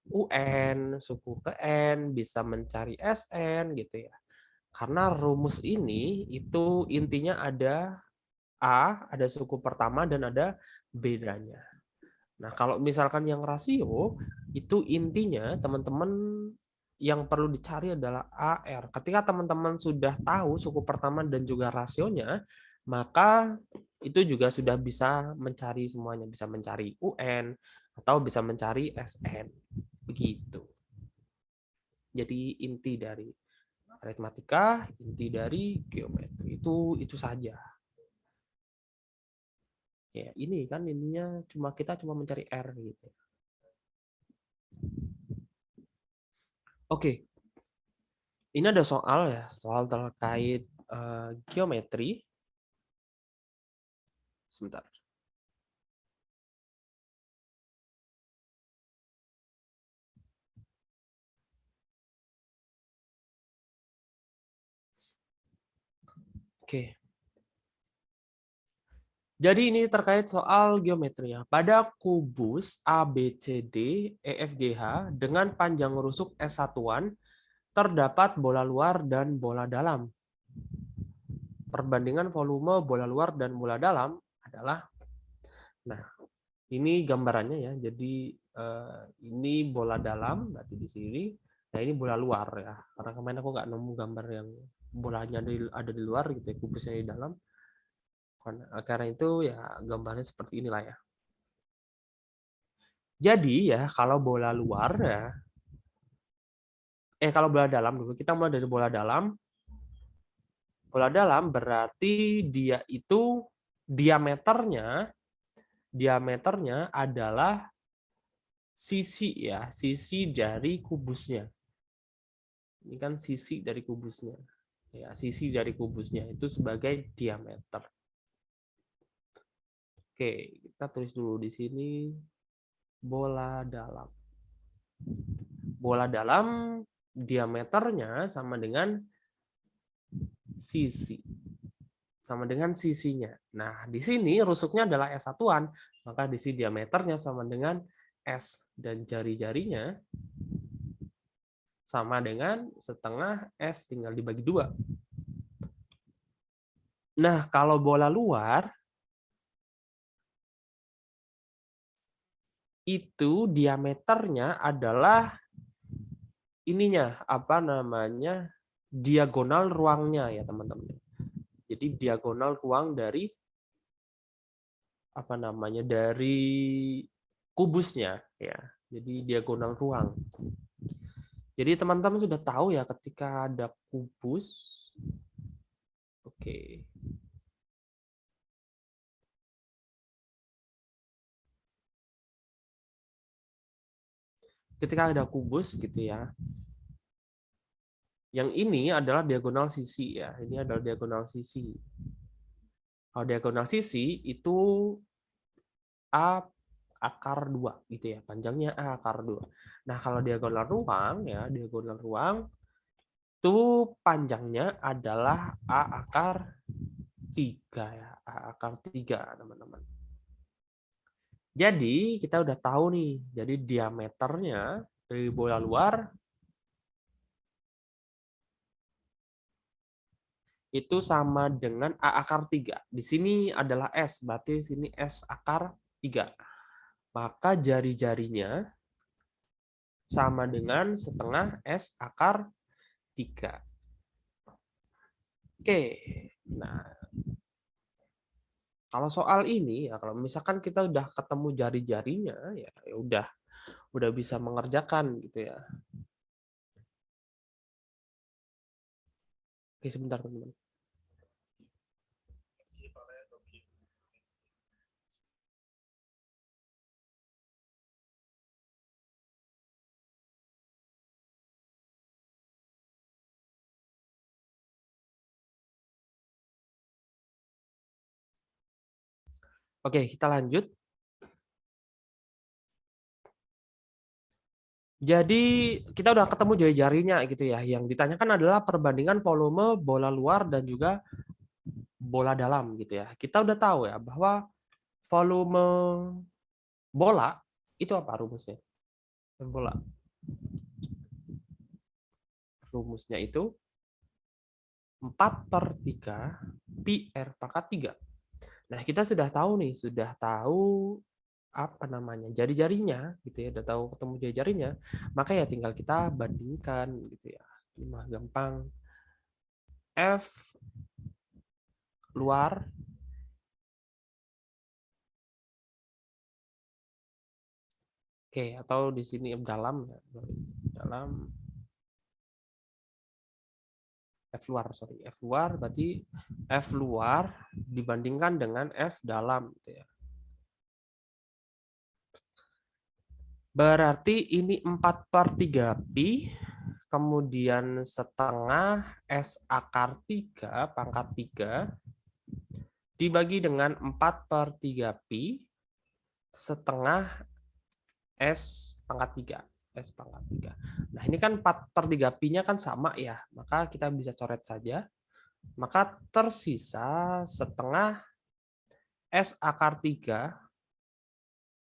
S1: UN, suku ke N, bisa mencari SN gitu ya. Karena rumus ini itu intinya ada A, ada suku pertama dan ada bedanya. Nah, kalau misalkan yang rasio, itu intinya teman-teman yang perlu dicari adalah AR. Ketika teman-teman sudah tahu suku pertama dan juga rasionya, maka itu juga sudah bisa mencari semuanya, bisa mencari UN atau bisa mencari SN. Begitu. Jadi inti dari aritmatika, inti dari geometri itu saja. Ya, ini kan intinya kita cuma mencari R gitu. Oke. Ini ada soal ya, soal terkait geometri. Sebentar. Oke. Jadi ini terkait soal geometri ya. Pada kubus ABCD EFGH dengan panjang rusuk S1-an terdapat bola luar dan bola dalam. Perbandingan volume bola luar dan bola dalam adalah, nah ini gambarannya ya. Jadi ini bola dalam, berarti di sini. Nah ini bola luar ya. Karena kemarin aku nggak nemu gambar yang bolanya ada di luar gitu ya, kubusnya di dalam. Karena itu ya gambarnya seperti inilah ya. Jadi ya kalau bola luar ya, kalau bola dalam dulu, kita mulai dari bola dalam. Bola dalam berarti dia itu diameternya adalah sisi ya, sisi dari kubusnya. Ini kan sisi dari kubusnya. Ya, sisi dari kubusnya itu sebagai diameter. Oke, kita tulis dulu di sini bola dalam. Bola dalam diameternya sama dengan sisi. Sama dengan sisinya. Nah, di sini rusuknya adalah S satuan, maka di sini diameternya sama dengan S dan jari-jarinya sama dengan setengah S tinggal dibagi 2. Nah, kalau bola luar itu diameternya adalah ininya, apa namanya? Diagonal ruangnya ya, teman-teman. Jadi diagonal ruang dari apa namanya? Dari kubusnya ya. Jadi diagonal ruang. Jadi teman-teman sudah tahu ya ketika ada kubus. Oke. Ketika ada kubus gitu ya. Yang ini adalah diagonal sisi ya. Ini adalah diagonal sisi. Kalau diagonal sisi itu A akar 2 gitu ya. Panjangnya A akar 2. Nah, kalau diagonal ruang ya, diagonal ruang itu panjangnya adalah A akar 3 ya. A akar 3, teman-teman. Jadi, kita udah tahu nih. Jadi diameternya dari bola luar itu sama dengan A akar 3. Di sini adalah S, berarti sini S akar 3. Maka jari-jarinya sama dengan setengah S akar 3. Oke, nah kalau soal ini ya, kalau misalkan kita udah ketemu jari-jarinya ya udah bisa mengerjakan gitu ya. Oke, sebentar teman-teman. Oke, kita lanjut. Jadi kita udah ketemu jari-jarinya gitu ya. Yang ditanyakan adalah perbandingan volume bola luar dan juga bola dalam gitu ya. Kita udah tahu ya bahwa volume bola itu apa rumusnya? Bola. Rumusnya itu 4/3 pi R pangkat 3. Nah, kita sudah tahu nih, sudah tahu apa namanya jari-jarinya gitu ya, udah tahu ketemu jari-jarinya, maka ya tinggal kita bandingkan gitu ya. Ini mah gampang. F luar atau di sini F dalam ya. Dalam F luar berarti F luar dibandingkan dengan F dalam gitu ya. Berarti ini 4/3 pi, kemudian setengah S akar 3 pangkat 3 dibagi dengan 4/3 pi setengah S pangkat 3. S pangkat 3. Nah, ini kan 4/3 pi-nya kan sama ya, maka kita bisa coret saja. Maka tersisa setengah S akar 3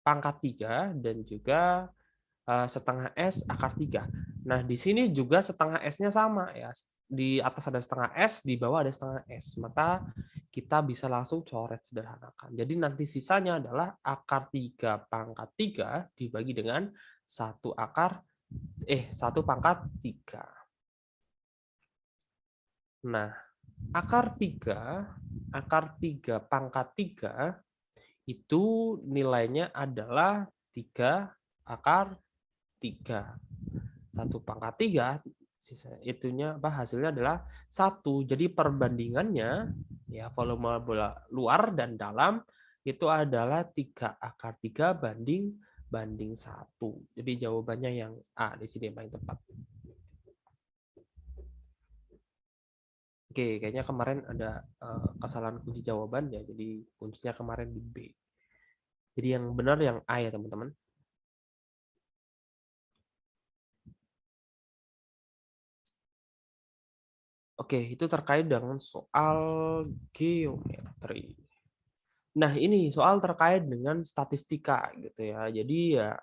S1: pangkat 3 dan juga setengah S akar 3. Nah, di sini juga setengah S-nya sama ya. Di atas ada setengah S, di bawah ada setengah S. Maka kita bisa langsung coret sederhanakan. Jadi nanti sisanya adalah akar 3 pangkat 3 dibagi dengan 1 pangkat 3. Nah, akar 3 pangkat 3 itu nilainya adalah 3 akar 3. 1/3, sisa itunya hasilnya adalah 1. Jadi perbandingannya ya volume bola luar dan dalam itu adalah 3 akar 3 banding 1. Jadi jawabannya yang A di sini yang paling tepat. Oke, kayaknya kemarin ada kesalahan kunci jawaban ya. Jadi kuncinya kemarin di B. Jadi yang benar yang A ya, teman-teman. Oke, itu terkait dengan soal geometri. Nah, ini soal terkait dengan statistika gitu ya. Jadi ya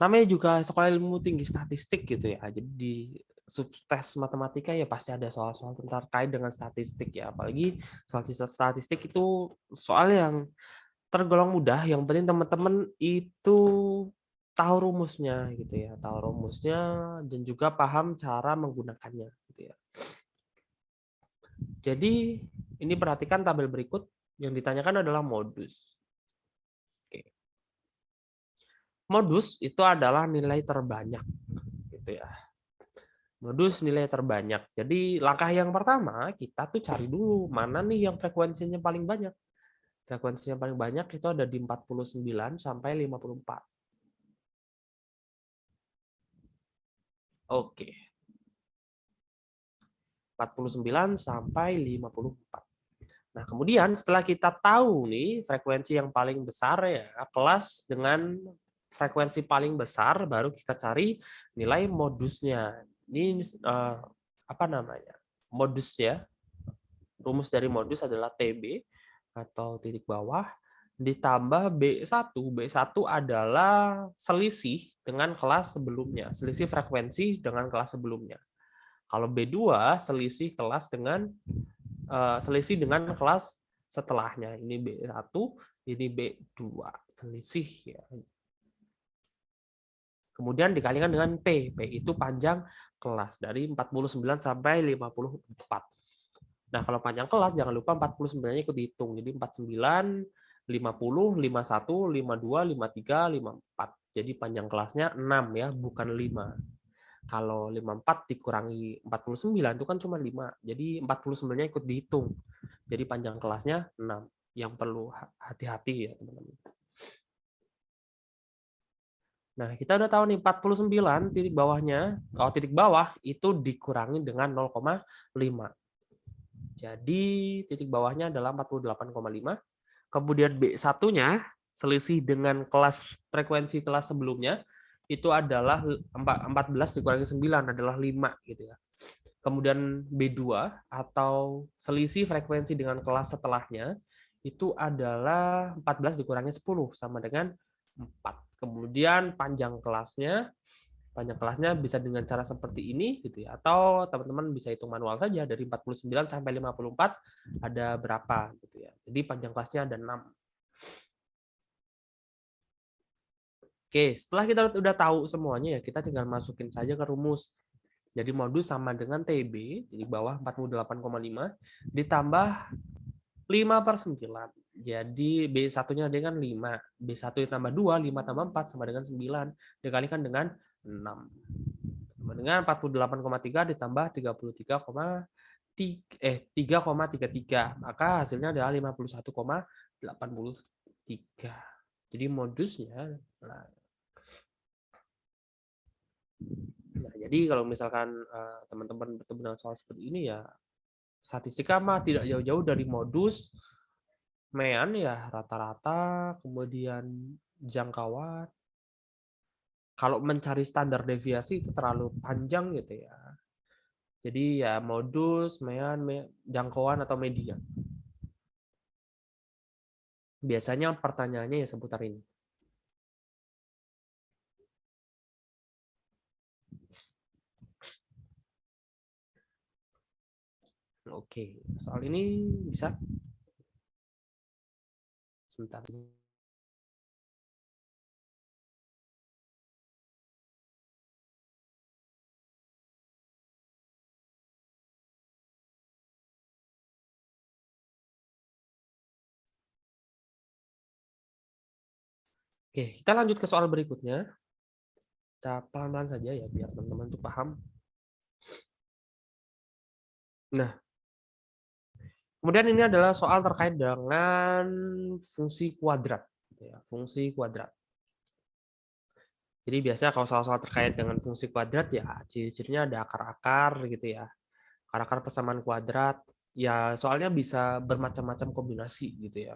S1: namanya juga sekolah ilmu tinggi statistik gitu ya. Jadi di subtes matematika ya pasti ada soal-soal terkait dengan statistik ya. Apalagi soal statistik itu soal yang tergolong mudah. Yang penting teman-teman itu tahu rumusnya gitu ya, tahu rumusnya dan juga paham cara menggunakannya gitu ya. Jadi ini perhatikan tabel berikut yang ditanyakan adalah modus. Oke. Modus itu adalah nilai terbanyak gitu ya. Modus nilai terbanyak. Jadi langkah yang pertama kita tuh cari dulu mana nih yang frekuensinya paling banyak. Frekuensinya paling banyak itu ada di 49 sampai 54. Oke. 49 sampai 54. Nah, kemudian setelah kita tahu nih frekuensi yang paling besar ya, kelas dengan frekuensi paling besar baru kita cari nilai modusnya. Ini apa namanya? Modus ya. Rumus dari modus adalah TB atau titik bawah ditambah B1. B1 adalah selisih dengan kelas sebelumnya, selisih frekuensi dengan kelas sebelumnya. Kalau B2 selisih dengan kelas setelahnya. Ini B1, ini B2, selisih ya. Kemudian dikalikan dengan P. P itu panjang kelas dari 49 sampai 54. Nah, kalau panjang kelas jangan lupa 49-nya ikut dihitung. Jadi 49, 50, 51, 52, 53, 54. Jadi panjang kelasnya 6 ya, bukan 5. Kalau 54 dikurangi 49 itu kan cuma 5. Jadi 49-nya ikut dihitung. Jadi panjang kelasnya 6. Yang perlu hati-hati ya, teman-teman. Nah, kita udah tahu nih 49 titik bawahnya. Kalau titik bawah itu dikurangi dengan 0,5. Jadi titik bawahnya adalah 48,5. Kemudian B1-nya selisih dengan kelas frekuensi kelas sebelumnya itu adalah 14 dikurangi 9 adalah 5 gitu ya. Kemudian B2 atau selisih frekuensi dengan kelas setelahnya itu adalah 14 dikurangi 10 sama dengan 4. Kemudian panjang kelasnya bisa dengan cara seperti ini gitu ya, atau teman-teman bisa hitung manual saja dari 49 sampai 54 ada berapa gitu ya. Jadi panjang kelasnya ada 6. Oke, setelah kita udah tahu semuanya ya, kita tinggal masukin saja ke rumus. Jadi modus sama dengan TB, di bawah 48,5 ditambah 5/9. Jadi B1-nya dengan 5. B1 ditambah 2, 5 tambah 4 sama dengan 9. Dikalikan dengan 6. Sama dengan 48,3 ditambah 3,33. Maka hasilnya adalah 51,83. Jadi modusnya. Nah, jadi kalau misalkan teman-teman bertemu dengan soal seperti ini ya, statistika mah tidak jauh-jauh dari modus, mean ya rata-rata, kemudian jangkauan. Kalau mencari standar deviasi itu terlalu panjang gitu ya. Jadi ya modus, mean, jangkauan atau media. Biasanya pertanyaannya ya seputar ini. Oke, soal ini bisa sebentar. Oke, kita lanjut ke soal berikutnya. Kita pelan-pelan saja ya, biar teman-teman tuh paham. Nah, kemudian ini adalah soal terkait dengan fungsi kuadrat. Fungsi kuadrat. Jadi biasanya kalau soal-soal terkait dengan fungsi kuadrat ya ciri-cirinya ada akar-akar gitu ya. Akar-akar persamaan kuadrat. Ya soalnya bisa bermacam-macam kombinasi gitu ya.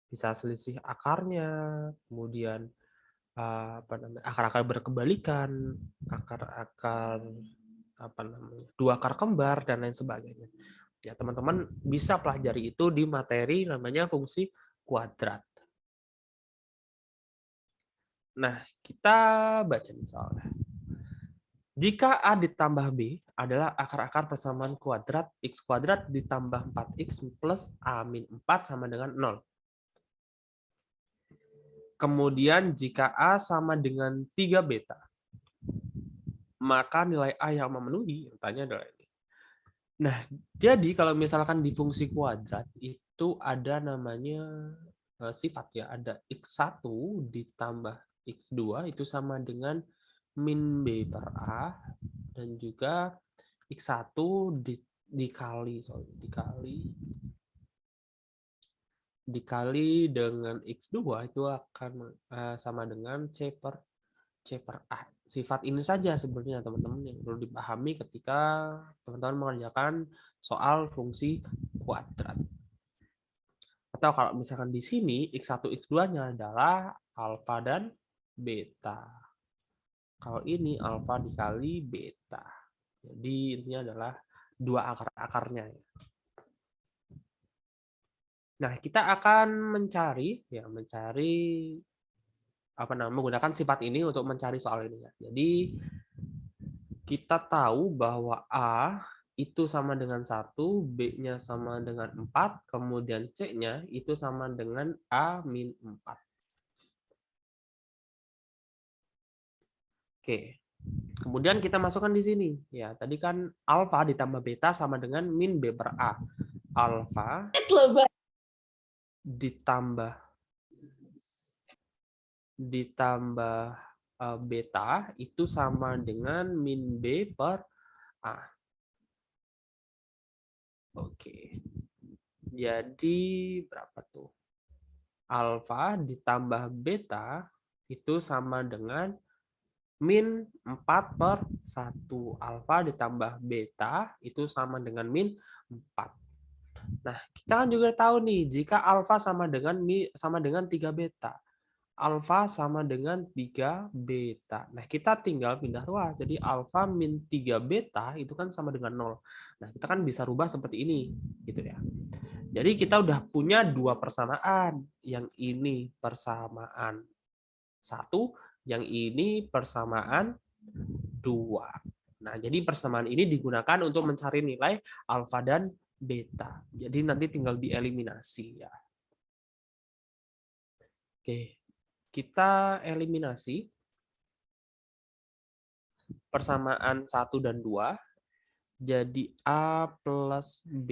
S1: Bisa selisih akarnya, kemudian akar-akar berkebalikan, akar-akar dua akar kembar dan lain sebagainya. Ya teman-teman bisa pelajari itu di materi namanya fungsi kuadrat. Nah, kita baca misalnya. Jika A ditambah B adalah akar-akar persamaan kuadrat X kuadrat ditambah 4X plus A min 4 sama dengan 0. Kemudian jika A sama dengan 3 beta, maka nilai A yang memenuhi, tanya adalah ini. Nah, jadi kalau misalkan di fungsi kuadrat itu ada namanya sifat ya, ada X1 ditambah X2 itu sama dengan min B per A, dan juga X1 dikali dengan X2 itu akan sama dengan C per A. Sifat ini saja sebenarnya teman-teman yang perlu dipahami ketika teman-teman mengerjakan soal fungsi kuadrat. Atau kalau misalkan di sini X1, X2-nya adalah alfa dan beta. Kalau ini alfa dikali beta. Jadi intinya adalah dua akar-akarnya. Nah, kita akan mencari menggunakan sifat ini untuk mencari soal ini ya. Jadi kita tahu bahwa A itu sama dengan 1, B-nya sama dengan 4, kemudian C-nya itu sama dengan A min 4. Oke. Kemudian kita masukkan di sini. Ya, tadi kan alfa ditambah beta sama dengan min B per A. Alfa ditambah beta itu sama dengan min B per A. Oke. Jadi berapa tuh? Alfa ditambah beta itu sama dengan min 4 per 1. Alfa ditambah beta itu sama dengan min 4. Nah, kita kan juga tahu nih, jika alfa sama dengan 3 beta. Alfa sama dengan 3 beta. Nah, kita tinggal pindah ruas. Jadi alfa min 3 beta itu kan sama dengan 0. Nah, kita kan bisa rubah seperti ini, gitu ya. Jadi kita udah punya dua persamaan. Yang ini persamaan 1, yang ini persamaan 2. Nah, jadi persamaan ini digunakan untuk mencari nilai alfa dan beta. Jadi nanti tinggal dieliminasi ya. Oke. Kita eliminasi persamaan 1 dan 2. Jadi A plus B,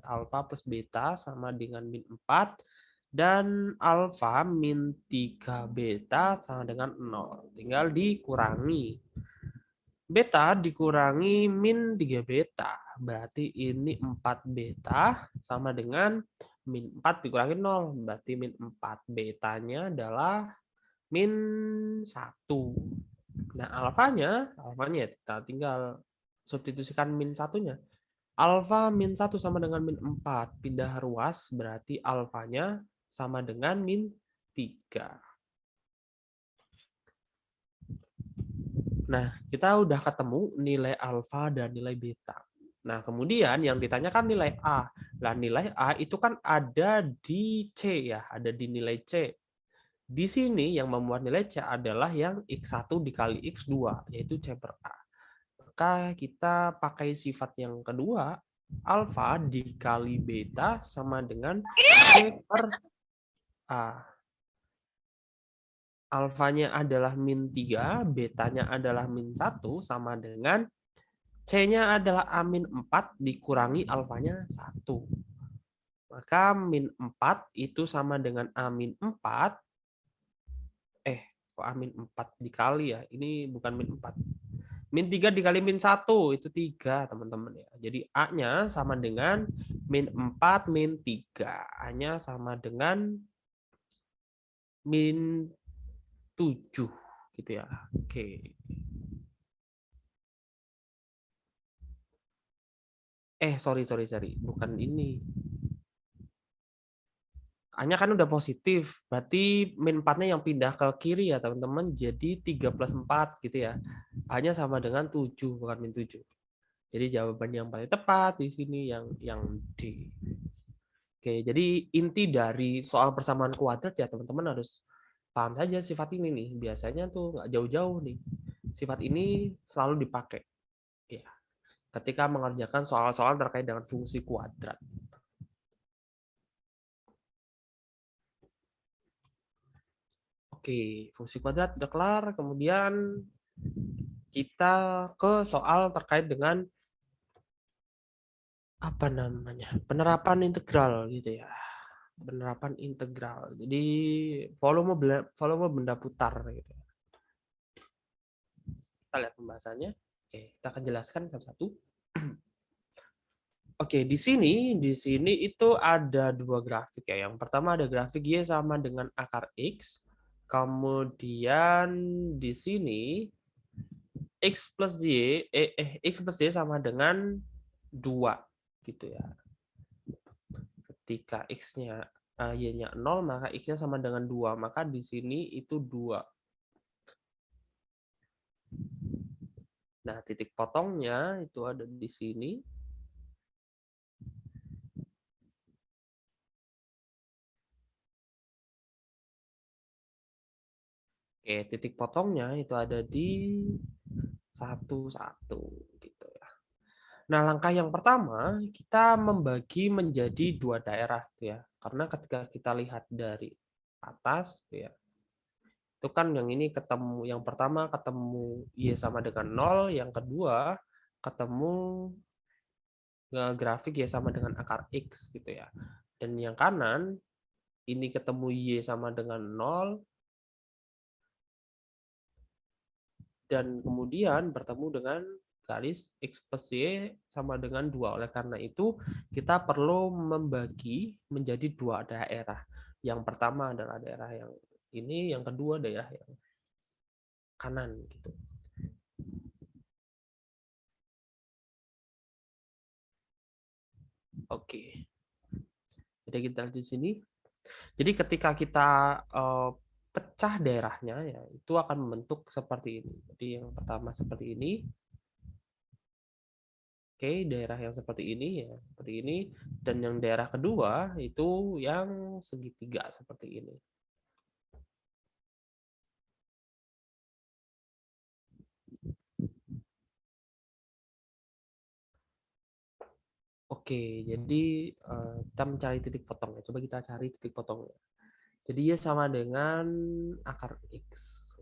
S1: alfa plus beta sama dengan min 4. Dan alfa min 3 beta sama dengan 0. Tinggal dikurangi. Beta dikurangi min 3 beta. Berarti ini 4 beta sama dengan min 4 dikurangi 0. Berarti min 4 betanya adalah min 1. Nah, alfanya kita tinggal substitusikan min 1-nya. Alfa min 1 sama dengan min 4. Pindah ruas berarti alfanya sama dengan min 3. Nah, kita udah ketemu nilai alfa dan nilai beta. Nah, kemudian yang ditanyakan nilai A. Nah, nilai A itu kan ada di C ya, ada di nilai C. Di sini yang membuat nilai C adalah yang X1 dikali X2, yaitu C per A. Maka kita pakai sifat yang kedua, alfa dikali beta sama dengan C per A. Alfanya adalah min 3, betanya adalah min 1, sama dengan C-nya adalah A min 4 dikurangi alfanya 1. Maka min 4 itu sama dengan A min 4. Kok A min 4 dikali ya? Ini bukan min 4. Min 3 dikali min 1 itu 3, teman-teman ya. Jadi A-nya sama dengan min 4 min 3. A-nya sama dengan min 7 gitu ya. Oke. Sorry. Bukan ini. A-nya kan udah positif, berarti min 4-nya yang pindah ke kiri ya teman-teman, jadi 3 plus 4 gitu ya. A-nya sama dengan 7, bukan min 7. Jadi jawaban yang paling tepat di sini yang D. Oke, jadi inti dari soal persamaan kuadrat ya teman-teman harus paham saja sifat ini nih. Biasanya tuh nggak jauh-jauh nih. Sifat ini selalu dipakai ya ketika mengerjakan soal-soal terkait dengan fungsi kuadrat. Oke, fungsi kuadrat udah kelar. Kemudian kita ke soal terkait dengan apa namanya, penerapan integral gitu ya. Penerapan integral. Jadi volume benda putar gitu. Kita lihat pembahasannya. Oke, kita akan jelaskan satu-satu. Oke, di sini itu ada dua grafik ya. Yang pertama ada grafik Y sama dengan akar X. Kemudian di sini X plus Y sama dengan 2 gitu ya. Ketika X-nya Y-nya 0, maka X-nya sama dengan 2. Maka di sini itu 2. Nah, titik potongnya itu ada di sini. Oke, titik potongnya itu ada di 1,1 gitu ya. Nah, langkah yang pertama kita membagi menjadi dua daerah ya. Karena ketika kita lihat dari atas ya, itu kan yang ini ketemu, yang pertama ketemu Y sama dengan 0, yang kedua ketemu grafik Y sama dengan akar X gitu ya. Dan yang kanan ini ketemu Y sama dengan 0 dan kemudian bertemu dengan garis X plus Y sama dengan 2. Oleh karena itu kita perlu membagi menjadi dua daerah. Yang pertama adalah daerah yang ini, yang kedua daerah yang kanan gitu. Oke. Jadi kita lihat di sini. Jadi ketika kita pecah daerahnya ya, itu akan membentuk seperti ini. Jadi yang pertama seperti ini. Oke, daerah yang seperti ini ya, seperti ini. Dan yang daerah kedua itu yang segitiga seperti ini. Oke, jadi kita mencari titik potongnya. Coba kita cari titik potongnya. Jadi Y sama dengan akar X.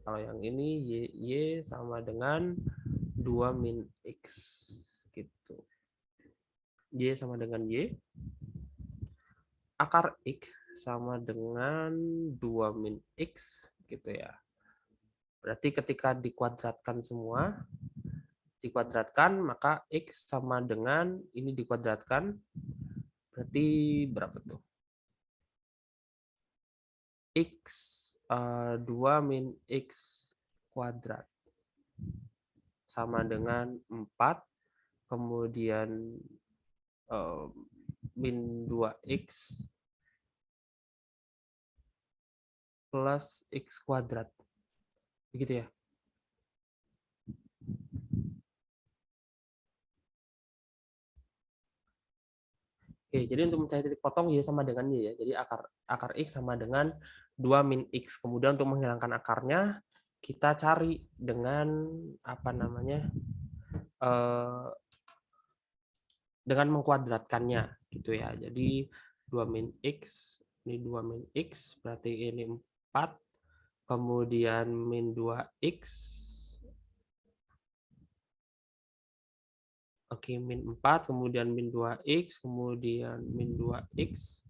S1: Kalau yang ini Y sama dengan 2 min X. Gitu. Y sama dengan Y. Akar X sama dengan 2 min X. Gitu ya. Berarti ketika dikuadratkan semua, dikuadratkan, maka X sama dengan ini dikuadratkan, berarti berapa tuh? X 2 min X kuadrat sama dengan 4, kemudian min 2X plus X kuadrat. Begitu ya? Oke, jadi untuk mencari titik potong Y sama dengan Y ya. Jadi akar X sama dengan 2 min X. Kemudian untuk menghilangkan akarnya, kita cari dengan apa namanya? Dengan mengkuadratkannya gitu ya. Jadi 2 min X, ini 2 min X, berarti ini 4, kemudian min 2X, oke, min 4, kemudian min 2X, kemudian min 2X,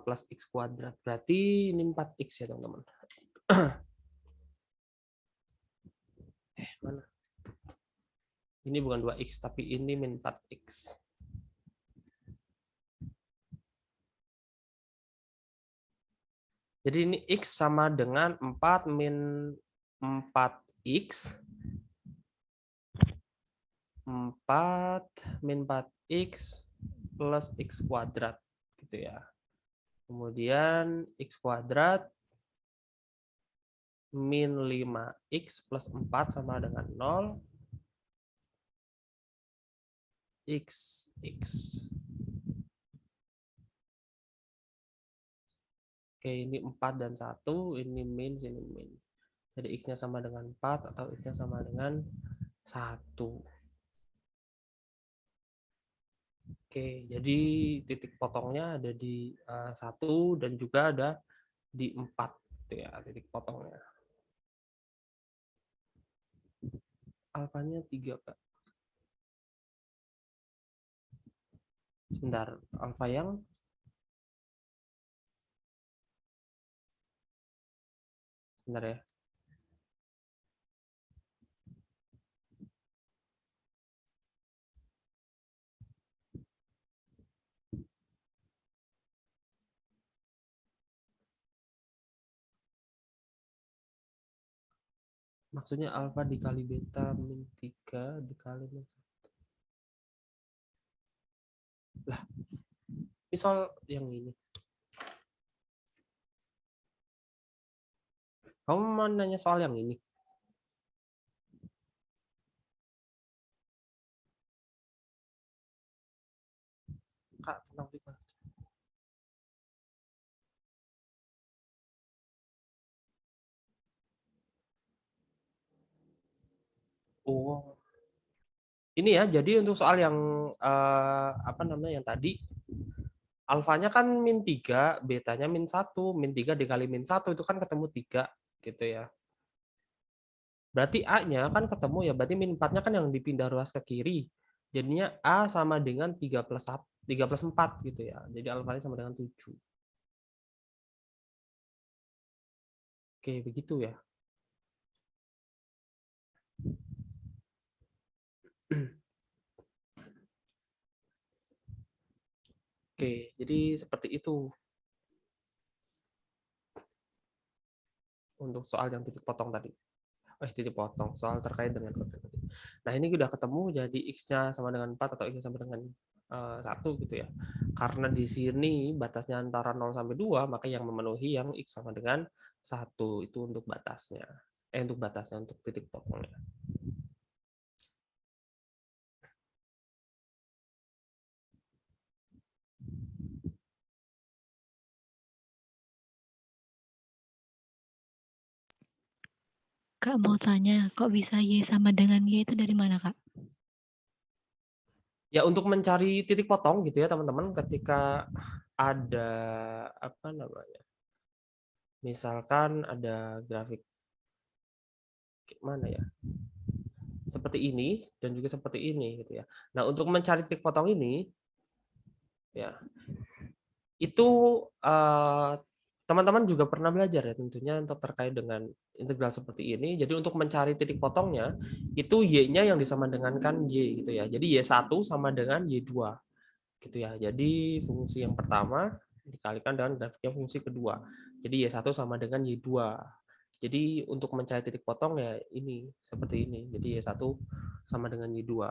S1: plus X kuadrat. Berarti ini 4X ya teman-teman. Mana? Ini bukan 2X, tapi ini min 4X. Jadi ini X sama dengan 4 min 4X. 4 min 4X plus X kuadrat. Gitu ya. Kemudian X kuadrat min 5X plus 4 sama dengan 0. X. Oke, ini 4 dan 1, ini min, sini min. Jadi X-nya sama dengan 4 atau X-nya sama dengan 1. Oke, jadi titik potongnya ada di 1 dan juga ada di 4. Gitu ya, titik potongnya. Alfanya 3, Kak. Sebentar, alfa yang sebentar ya. Maksudnya alfa dikali beta min 3 dikali min 1. Lah, misal yang ini. Kamu mau nanya soal yang ini? Kak, tentang Fibonacci. Oh. Ini ya, jadi untuk soal yang apa namanya yang tadi alfanya kan min 3, betanya min 1, min 3 dikali min 1 itu kan ketemu 3 gitu ya. Berarti A-nya kan ketemu ya, berarti min 4-nya kan yang dipindah ruas ke kiri. Jadinya A sama dengan 3 plus 1, 3 plus 4 gitu ya. Jadi alfanya sama dengan 7. Oke, begitu ya. Oke, jadi seperti itu untuk soal yang titik potong tadi. Titik potong, soal terkait dengan kode tadi. Nah, ini udah ketemu, jadi X-nya sama dengan 4 atau X-nya sama dengan 1 gitu ya. Karena di sini batasnya antara 0 sampai 2, maka yang memenuhi yang X sama dengan 1 itu untuk batasnya. Untuk batasnya, untuk titik potongnya.
S2: Kak mau tanya, kok bisa Y sama dengan Y itu dari mana, Kak?
S1: Ya, untuk mencari titik potong gitu ya, teman-teman, ketika ada apa namanya? Misalkan ada grafik mana ya? Seperti ini dan juga seperti ini gitu ya. Nah, untuk mencari titik potong ini ya, itu teman-teman juga pernah belajar ya tentunya untuk terkait dengan integral seperti ini. Jadi untuk mencari titik potongnya itu y-nya yang disamadengankan y gitu ya. Jadi y1 sama dengan y2 gitu ya. Jadi fungsi yang pertama dikalikan dengan grafiknya fungsi kedua. Jadi y1 sama dengan y2. Jadi untuk mencari titik potong ya ini seperti ini. Jadi y1 sama dengan y2.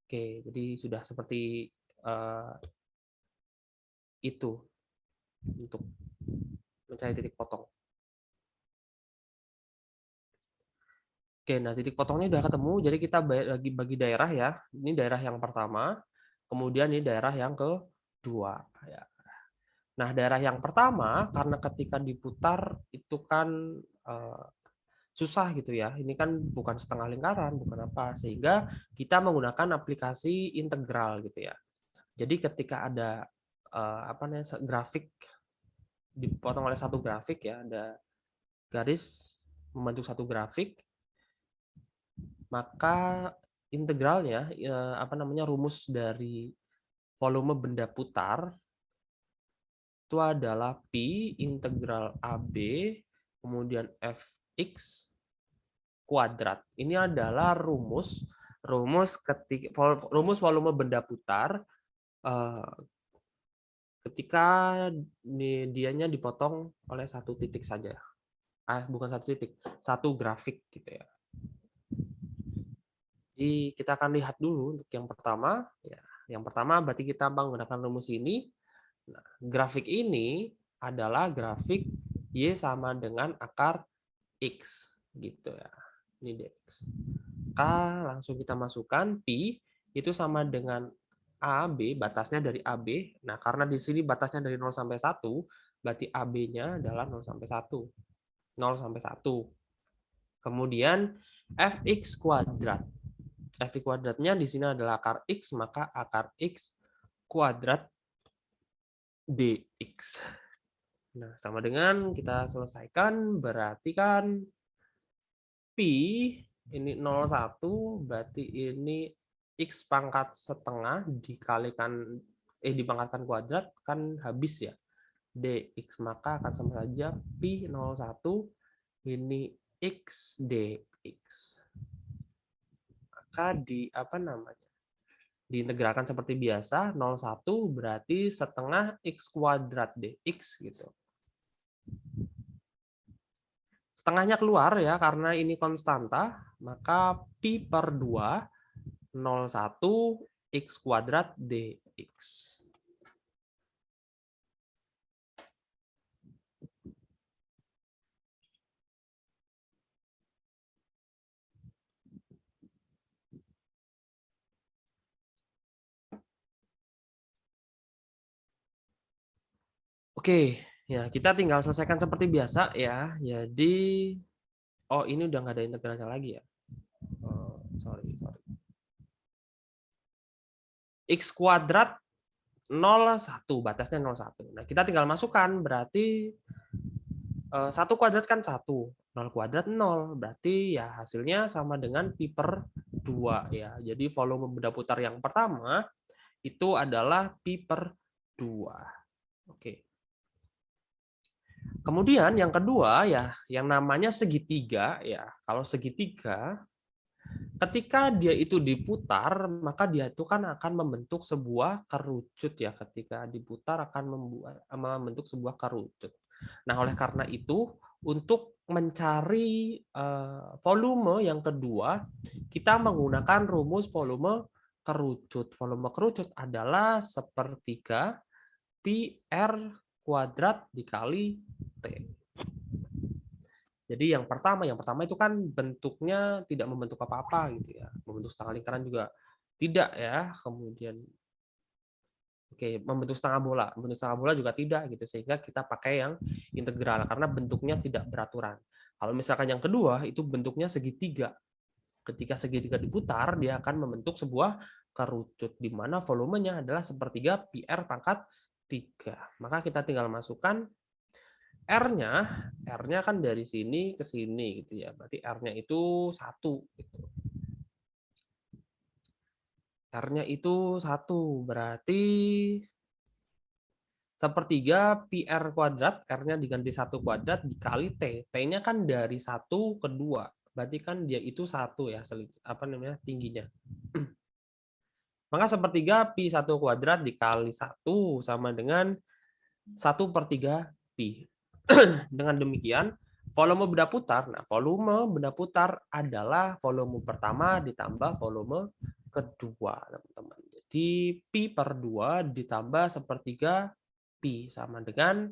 S1: Oke, jadi sudah seperti itu untuk mencari titik potong. Oke, nah titik potongnya udah ketemu, jadi kita lagi bagi daerah ya. Ini daerah yang pertama, kemudian ini daerah yang kedua. Ya. Nah, daerah yang pertama, karena ketika diputar itu kan susah gitu ya. Ini kan bukan setengah lingkaran, bukan apa, sehingga kita menggunakan aplikasi integral gitu ya. Jadi ketika ada apa namanya grafik dipotong oleh satu grafik ya, ada garis membentuk satu grafik, maka integralnya, rumus dari volume benda putar itu adalah Pi integral AB kemudian Fx kuadrat. Ini adalah rumus volume benda putar ketika dianya dipotong oleh satu titik saja. Bukan satu titik, satu grafik gitu ya. Jadi kita akan lihat dulu untuk yang pertama. Ya, yang pertama berarti kita menggunakan rumus ini. Nah, grafik ini adalah grafik Y sama dengan akar X gitu ya. Ini dx. Langsung kita masukkan pi itu sama dengan AB, batasnya dari AB. Nah, karena di sini batasnya dari 0 sampai 1, berarti AB-nya adalah 0 sampai 1. 0 sampai 1. Kemudian Fx kuadrat. Fx kuadratnya di sini adalah akar X, maka akar X kuadrat dx. Nah, sama dengan kita selesaikan, berarti kan pi ini 0,1, berarti ini X pangkat setengah dipangkatkan kuadrat, kan habis ya. Dx, maka akan sama saja pi 0,1, ini X dx. Maka diintegralkan seperti biasa, 0,1 berarti setengah X kuadrat dx gitu. Setengahnya keluar ya, karena ini konstanta, maka pi per 2, 0,1 X kuadrat dx. Oke, ya kita tinggal selesaikan seperti biasa ya. Jadi, ini udah nggak ada integralnya lagi ya. Sorry. X kuadrat 0,1, batasnya 0,1. Nah, kita tinggal masukkan, berarti 1 kuadrat kan 1, 0 kuadrat 0, berarti ya hasilnya sama dengan pi per 2 ya. Jadi volume benda putar yang pertama itu adalah pi per 2. Oke. Kemudian yang kedua ya, yang namanya segitiga ya. Kalau segitiga, ketika dia itu diputar, maka dia itu kan akan membentuk sebuah kerucut ya. Ketika diputar akan membentuk sebuah kerucut. Nah, oleh karena itu, untuk mencari volume yang kedua, kita menggunakan rumus volume kerucut. Volume kerucut adalah sepertiga pi r kuadrat dikali T. Jadi yang pertama itu kan bentuknya tidak membentuk apa-apa gitu ya. Membentuk setengah lingkaran juga tidak ya. Kemudian membentuk setengah bola juga tidak gitu, sehingga kita pakai yang integral karena bentuknya tidak beraturan. Kalau misalkan yang kedua itu bentuknya segitiga. Ketika segitiga diputar, dia akan membentuk sebuah kerucut di mana volumenya adalah sepertiga pi r pangkat 3. Maka kita tinggal masukkan R-nya kan dari sini ke sini gitu ya. Berarti R-nya itu 1 gitu. R-nya itu 1, berarti sepertiga pi r kuadrat, R-nya diganti 1 kuadrat dikali T. T-nya kan dari 1 ke 2. Berarti kan dia itu 1 ya, tingginya. Maka sepertiga pi 1 kuadrat dikali 1 sama dengan 1/3 pi. Dengan demikian, volume benda putar, volume benda putar adalah volume pertama ditambah volume kedua, teman-teman. Jadi pi per 2 ditambah sepertiga pi sama dengan,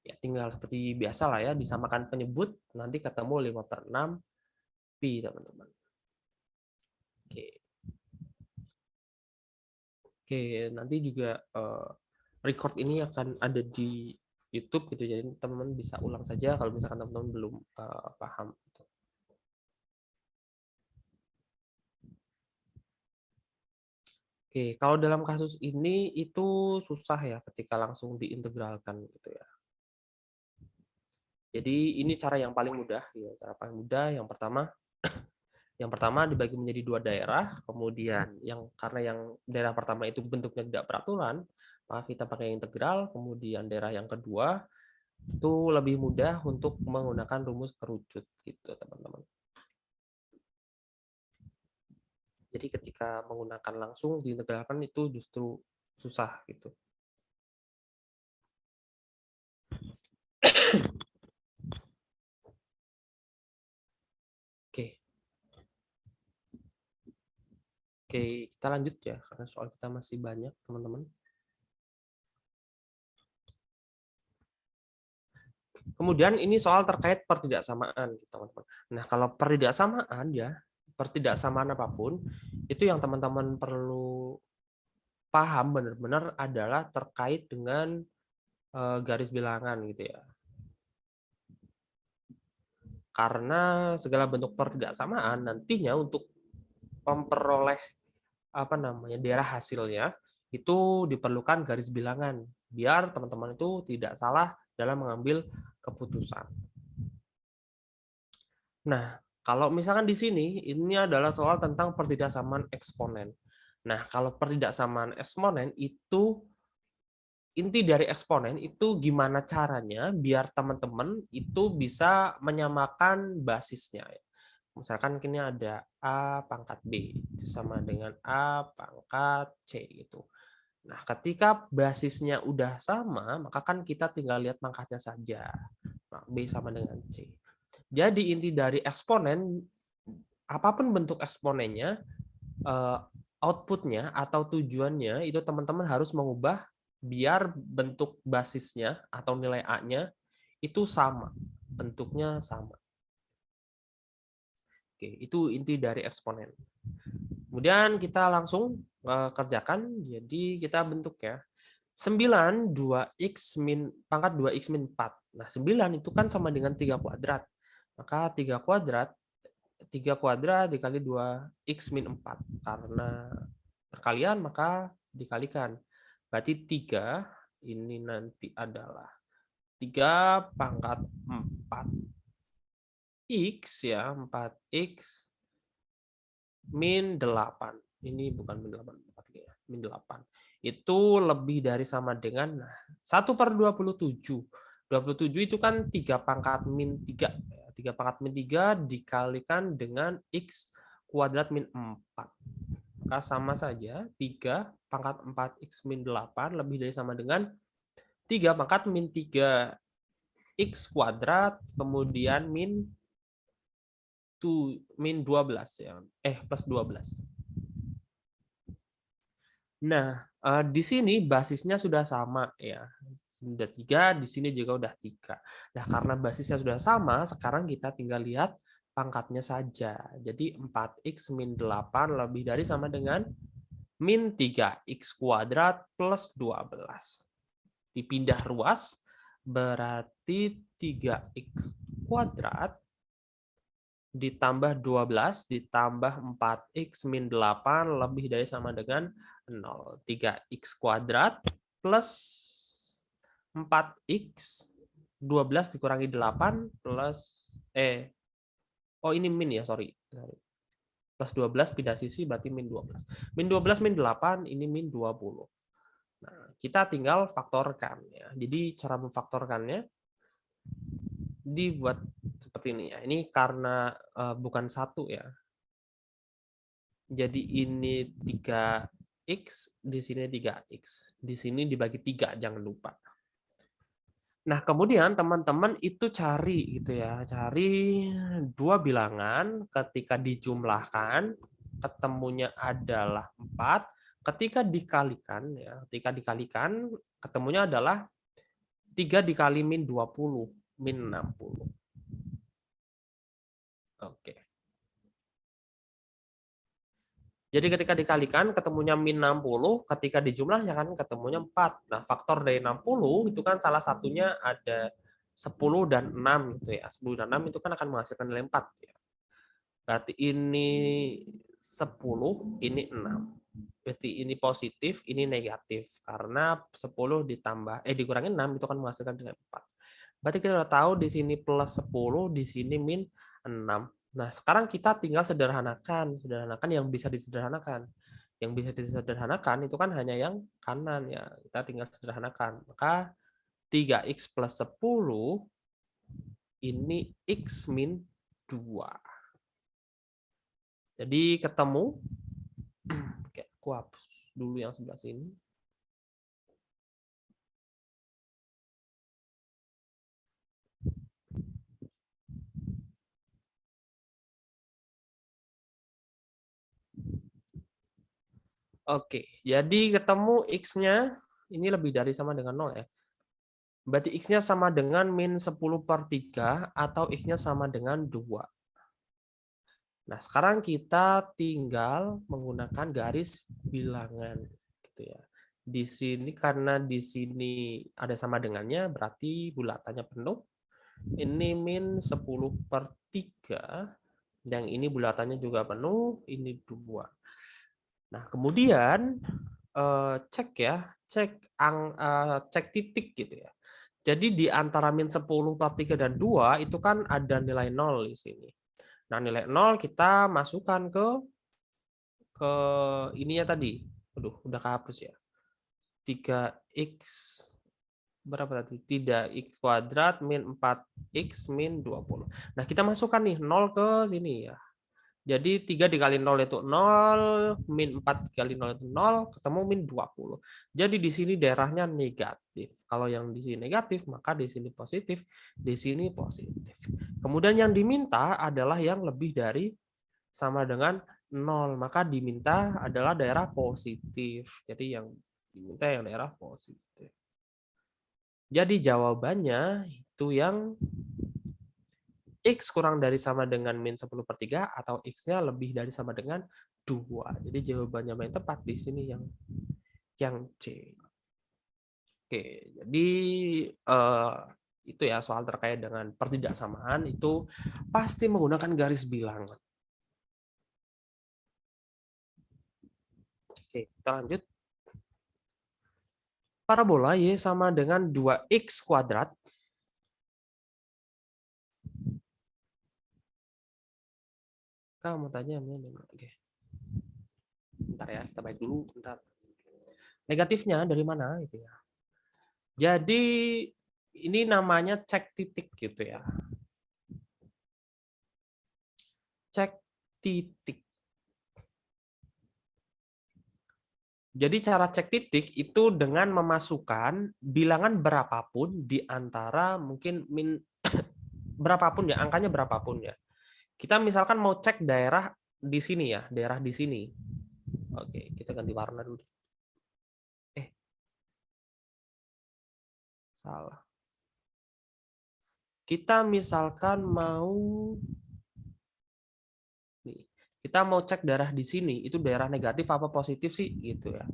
S1: ya tinggal seperti biasa lah ya, disamakan penyebut, nanti ketemu 5/6 pi, teman-teman. Oke, nanti juga record ini akan ada di YouTube gitu, jadi teman-teman bisa ulang saja kalau misalkan teman-teman belum paham. Oke, kalau dalam kasus ini itu susah ya ketika langsung diintegralkan gitu ya. Jadi ini cara yang paling mudah ya, cara paling mudah yang pertama Yang pertama dibagi menjadi 2 daerah, kemudian karena yang daerah pertama itu bentuknya tidak peraturan, maka kita pakai integral, kemudian daerah yang kedua itu lebih mudah untuk menggunakan rumus kerucut gitu, teman-teman. Jadi ketika menggunakan langsung diintegralkan itu justru susah gitu. Oke. Oke, kita lanjut ya karena soal kita masih banyak, teman-teman. Kemudian ini soal terkait pertidaksamaan, teman-teman. Nah, kalau pertidaksamaan ya, pertidaksamaan apapun itu yang teman-teman perlu paham benar-benar adalah terkait dengan garis bilangan gitu ya. Karena segala bentuk pertidaksamaan nantinya untuk memperoleh daerah hasilnya itu diperlukan garis bilangan biar teman-teman itu tidak salah dalam mengambil keputusan. Nah, kalau misalkan di sini ini adalah soal tentang pertidaksamaan eksponen. Nah, kalau pertidaksamaan eksponen itu inti dari eksponen itu gimana caranya biar teman-teman itu bisa menyamakan basisnya. Misalkan ini ada A pangkat B itu sama dengan A pangkat C gitu. Nah, ketika basisnya udah sama, maka kan kita tinggal lihat pangkatnya saja. Nah, B sama dengan C. Jadi inti dari eksponen, apapun bentuk eksponennya, outputnya atau tujuannya itu teman-teman harus mengubah biar bentuk basisnya atau nilai A-nya itu sama, bentuknya sama. Oke, itu inti dari eksponen. Kemudian kita langsung kerjakan, jadi kita bentuk ya. 9 2x min pangkat 2x min 4. Nah, 9 itu kan sama dengan 3 kuadrat. Maka 3 kuadrat dikali 2x min 4. Karena perkalian maka dikalikan. Berarti 3 ini nanti adalah 3 pangkat 4 x ya, 4x min 8. Ini bukan min 8, ya, min 8. Itu lebih dari sama dengan 1/27. 27 itu kan 3 pangkat min 3. 3 pangkat min 3 dikalikan dengan x kuadrat min 4. Maka sama saja 3 pangkat 4x min 8 lebih dari sama dengan 3 pangkat min 3 x kuadrat kemudian min 12 ya. Plus 12. Nah, di sini basisnya sudah sama ya. Sudah 3, di sini juga udah 3. Nah, karena basisnya sudah sama, sekarang kita tinggal lihat pangkatnya saja. Jadi 4x min 8 lebih dari sama dengan min 3x kuadrat plus 12. Dipindah ruas, berarti 3x kuadrat ditambah 12 ditambah 4x min 8 lebih dari sama dengan 0. 3x kuadrat plus 4x 12 dikurangi 8 plus ini min ya, sorry. Plus 12 pindah sisi berarti min 12. Min 12 min 8 ini min 20. Nah, kita tinggal faktorkan ya. Jadi cara memfaktorkannya dibuat seperti ini ya. Ini karena bukan 1 ya. Jadi ini 3x, di sini 3x. Di sini dibagi 3, jangan lupa. Nah, kemudian teman-teman itu cari gitu ya, cari 2 bilangan ketika dijumlahkan ketemunya adalah 4, ketika dikalikan ya, ketemunya adalah 3 dikali min 20, min 60. Oke. Jadi ketika dikalikan ketemunya min 60, ketika dijumlahnya kan ketemunya 4. Nah, faktor dari 60 itu kan salah satunya ada 10 dan 6 gitu ya. 10 dan 6 itu kan akan menghasilkan nilai 4 ya. Berarti ini 10, ini 6. Berarti ini positif, ini negatif. Karena 10 dikurangi 6 itu akan menghasilkan nilai 4. Berarti kita sudah tahu di sini plus 10, di sini min 6. Nah, sekarang kita tinggal sederhanakan yang bisa disederhanakan. Yang bisa disederhanakan itu kan hanya yang kanan ya. Kita tinggal sederhanakan. Maka 3x plus 10 ini x min 2. Jadi ketemu, oke, aku hapus dulu yang sebelah sini. Oke, jadi ketemu x-nya ini lebih dari sama dengan 0 ya. Berarti x-nya sama dengan min 10/3 atau x-nya sama dengan 2. Nah, sekarang kita tinggal menggunakan garis bilangan gitu ya. Di sini karena di sini ada sama dengannya berarti bulatannya penuh. Ini min 10/3 yang ini bulatannya juga penuh, ini 2. Nah, kemudian cek ya, cek titik gitu ya. Jadi di antara min 10/3 dan 2 itu kan ada nilai 0 di sini. Nah, nilai 0 kita masukkan ke ininya tadi. Aduh, udah kehapus ya. 3x berapa tadi? 3x kuadrat min 4x min 20. Nah, kita masukkan nih 0 ke sini ya. Jadi 3 dikali 0 itu 0, min 4 dikali 0 itu 0, ketemu min 20. Jadi di sini daerahnya negatif. Kalau yang di sini negatif, maka di sini positif, di sini positif. Kemudian yang diminta adalah yang lebih dari sama dengan 0, maka diminta adalah daerah positif. Jadi yang diminta yang daerah positif. Jadi jawabannya itu yang X kurang dari sama dengan min 10/3 atau X-nya lebih dari sama dengan 2. Jadi jawabannya yang tepat di sini yang C. Oke, jadi itu ya soal terkait dengan pertidaksamaan itu pasti menggunakan garis bilangan. Oke, kita lanjut. Parabola Y sama dengan 2x kuadrat. Kamu tanya, oke. Bentar ya, kita baik dulu. Bentar. Negatifnya dari mana? Itu ya. Jadi ini namanya cek titik gitu ya. Cek titik. Jadi cara cek titik itu dengan memasukkan bilangan berapapun di antara mungkin min berapapun ya, angkanya berapapun ya. Kita misalkan mau cek daerah di sini ya, daerah di sini. Oke, kita ganti warna dulu. Salah. Kita misalkan mau nih, kita mau cek daerah di sini, itu daerah negatif apa positif sih gitu ya.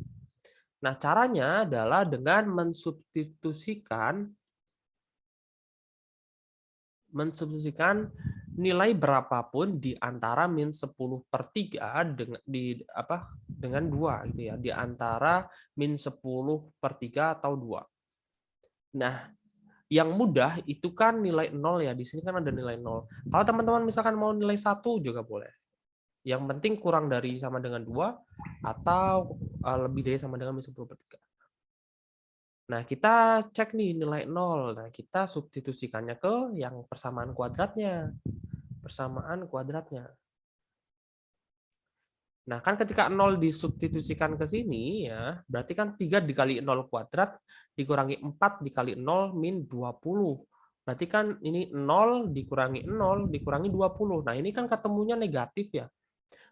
S1: Nah, caranya adalah dengan mensubstitusikan nilai berapapun di antara min 10/3 dengan 2 gitu ya, di antara min 10/3 atau 2. Nah, yang mudah itu kan nilai 0 ya, di sini kan ada nilai 0. Kalau teman-teman misalkan mau nilai 1 juga boleh. Yang penting kurang dari sama dengan 2 atau lebih dari sama dengan min 10/3. Nah, kita cek nih nilai 0. Nah, kita substitusikannya ke yang persamaan kuadratnya. Persamaan kuadratnya. Nah, kan ketika 0 disubstitusikan ke sini ya, berarti kan 3 dikali 0 kuadrat dikurangi 4 dikali 0 min 20. Berarti kan ini 0 dikurangi 0 dikurangi 20. Nah, ini kan ketemunya negatif ya.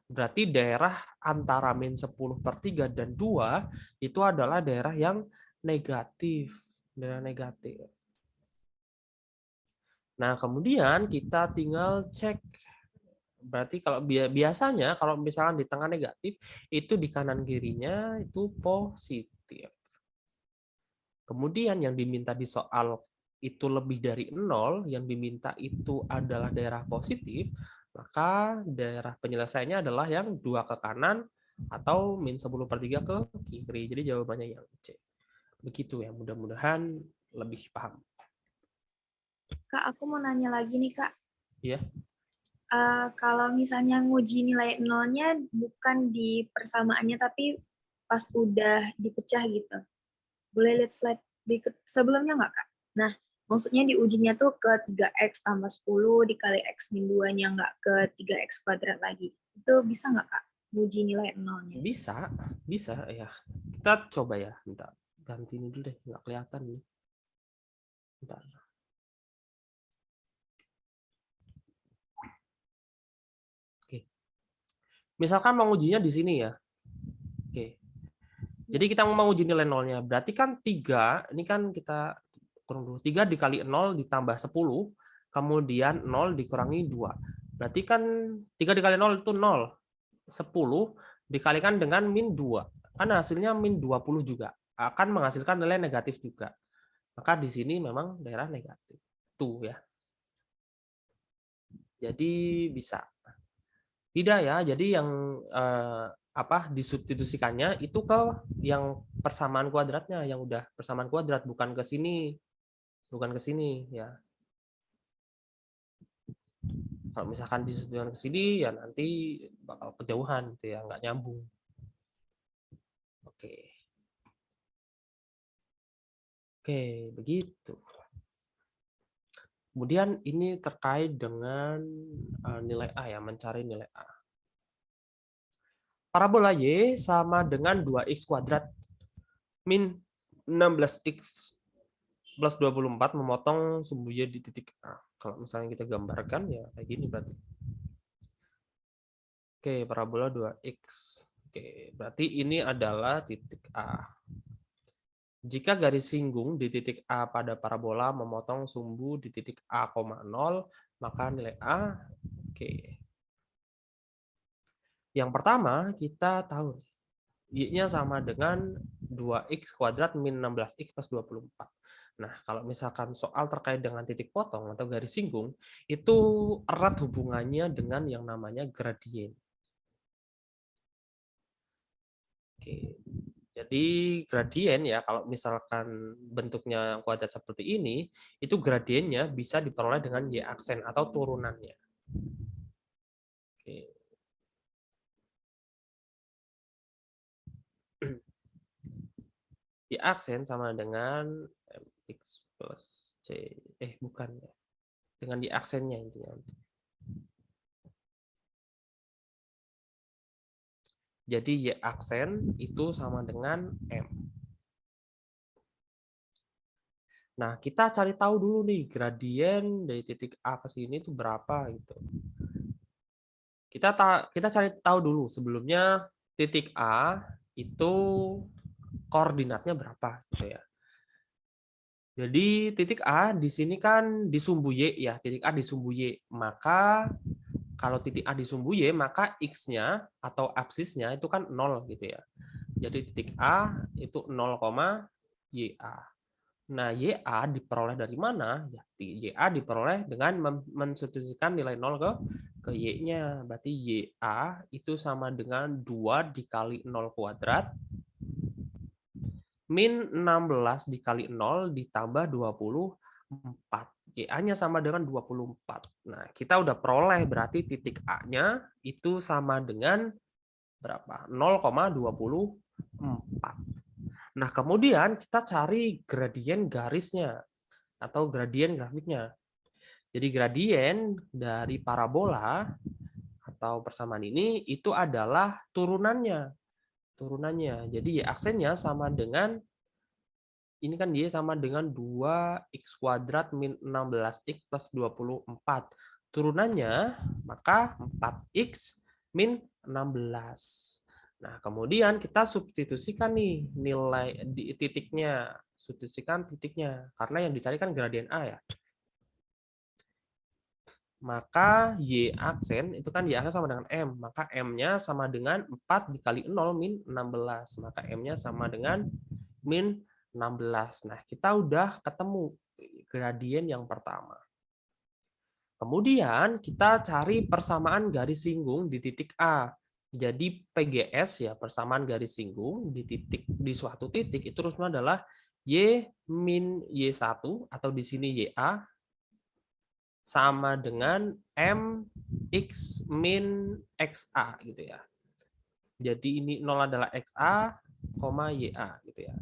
S1: Berarti daerah antara min 10/3 dan 2 itu adalah daerah yang negatif. Daerah negatif. Nah, kemudian kita tinggal cek. Berarti kalau biasanya kalau misalnya di tengah negatif, itu di kanan kirinya itu positif. Kemudian yang diminta di soal itu lebih dari 0, yang diminta itu adalah daerah positif, maka daerah penyelesaiannya adalah yang 2 ke kanan atau min 10/3 ke kiri. Jadi jawabannya yang C. Begitu ya, mudah-mudahan lebih paham.
S3: Kak, aku mau nanya lagi nih, Kak.
S1: Iya.
S3: Kalau misalnya nguji nilai nolnya bukan di persamaannya, tapi pas udah dipecah gitu. Boleh lihat slide berikut sebelumnya nggak, Kak? Nah, maksudnya diujinya tuh ke 3x tambah 10 dikali x min 2-nya, nggak ke 3x kuadrat lagi. Itu bisa nggak, Kak, nguji nilai nolnya?
S1: Bisa ya. Kita coba ya, bentar. Ganti ini dulu deh, nggak kelihatan nih. Bentar. Oke. Misalkan mau ujinya di sini ya. Oke. Jadi kita mau uji nilai nolnya. Berarti kan 3, ini kan kita kurang dulu. 3 dikali 0 ditambah 10, kemudian 0 dikurangi 2. Berarti kan 3 dikali 0 itu 0. 10 dikalikan dengan min 2. Kan hasilnya min 20 juga. Akan menghasilkan nilai negatif juga. Maka di sini memang daerah negatif. Tuh ya. Jadi bisa. Tidak ya, jadi yang disubstitusikannya itu ke yang persamaan kuadratnya, yang udah persamaan kuadrat, bukan ke sini. Bukan ke sini ya. Kalau misalkan disubstitusikan ke sini ya nanti bakal kejauhan gitu ya, nggak nyambung. Oke. Oke, begitu. Kemudian ini terkait dengan nilai A ya, mencari nilai A. Parabola Y sama dengan 2x kuadrat min 16x plus 24 memotong sumbu Y di titik A. Kalau misalnya kita gambarkan ya kayak gini berarti. Oke, parabola 2x. Oke, berarti ini adalah titik A. Jika garis singgung di titik A pada parabola memotong sumbu di titik A, 0, maka nilai A. Oke. Yang pertama kita tahu Y-nya sama dengan 2x kuadrat min 16x plus 24. Nah, kalau misalkan soal terkait dengan titik potong atau garis singgung, itu erat hubungannya dengan yang namanya gradien. Oke. Jadi gradien ya, kalau misalkan bentuknya kuadrat seperti ini, itu gradiennya bisa diperoleh dengan Y aksen atau turunannya. Oke. Y aksen sama dengan mx plus c. Bukan ya. Dengan Y aksennya intinya. Jadi Y aksen itu sama dengan M. Nah, kita cari tahu dulu nih gradien dari titik A ke sini itu berapa gitu. Kita cari tahu dulu sebelumnya titik A itu koordinatnya berapa gitu ya. Jadi titik A di sini kan di sumbu Y ya, titik A di sumbu Y. Maka kalau titik A di sumbu Y, maka X-nya atau absisnya itu kan 0 gitu ya. Jadi titik A itu 0, YA. Nah, YA diperoleh dari mana? Ya, YA diperoleh dengan mensubstitusikan nilai 0 ke Y-nya. Berarti YA itu sama dengan 2 dikali 0 kuadrat min 16 dikali 0 ditambah 24. YA-nya sama dengan 24. Nah, kita udah peroleh berarti titik A-nya itu sama dengan berapa? 0,24. Nah, kemudian kita cari gradien garisnya atau gradien grafiknya. Jadi gradien dari parabola atau persamaan ini itu adalah turunannya. Jadi Y aksennya sama dengan ini kan Y sama dengan 2x kuadrat min 16x plus 24. Turunannya maka 4x min 16. Nah, kemudian kita substitusikan nih nilai di titiknya. Substitusikan titiknya. Karena yang dicari kan gradien A ya. Maka Y aksen itu kan Y aksen sama dengan M. Maka M-nya sama dengan 4 dikali 0 min 16. Maka M-nya sama dengan min 16. Nah, kita udah ketemu gradien yang pertama. Kemudian kita cari persamaan garis singgung di titik A. Jadi PGS ya, persamaan garis singgung di suatu titik itu rumusnya adalah Y min Y1 atau di sini YA sama dengan M X min XA gitu ya. Jadi ini 0 adalah XA, YA gitu ya.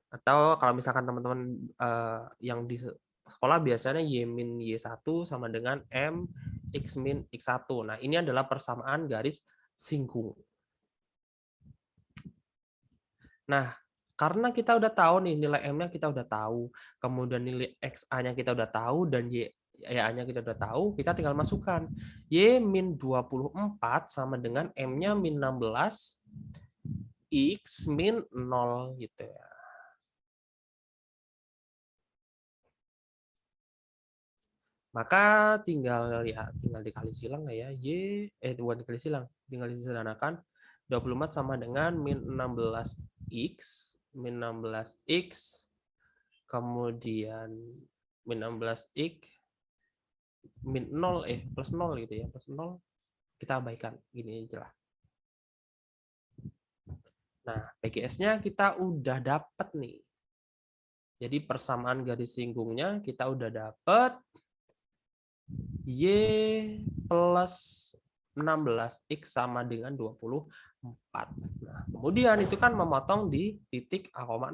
S1: Atau kalau misalkan teman-teman yang di sekolah biasanya Y min Y1 sama dengan M X min X1. Nah, ini adalah persamaan garis singgung. Nah, karena kita udah tahu nih nilai M-nya kita udah tahu, kemudian nilai XA-nya kita udah tahu, dan Y-nya kita udah tahu, kita tinggal masukkan. Y min 24 sama dengan M-nya min 16, X min 0 gitu ya. Maka tinggal dikali silang ya. Bukan dikali silang, tinggal disederhanakan. 24 sama dengan min 16x, kemudian min 16x, min 0, plus 0 gitu ya, plus 0, kita abaikan, gini aja lah. Nah, PGS-nya kita udah dapet nih. Jadi persamaan garis singgungnya kita udah dapet. Y plus 16X sama dengan 24. Nah, kemudian itu kan memotong di titik A,0.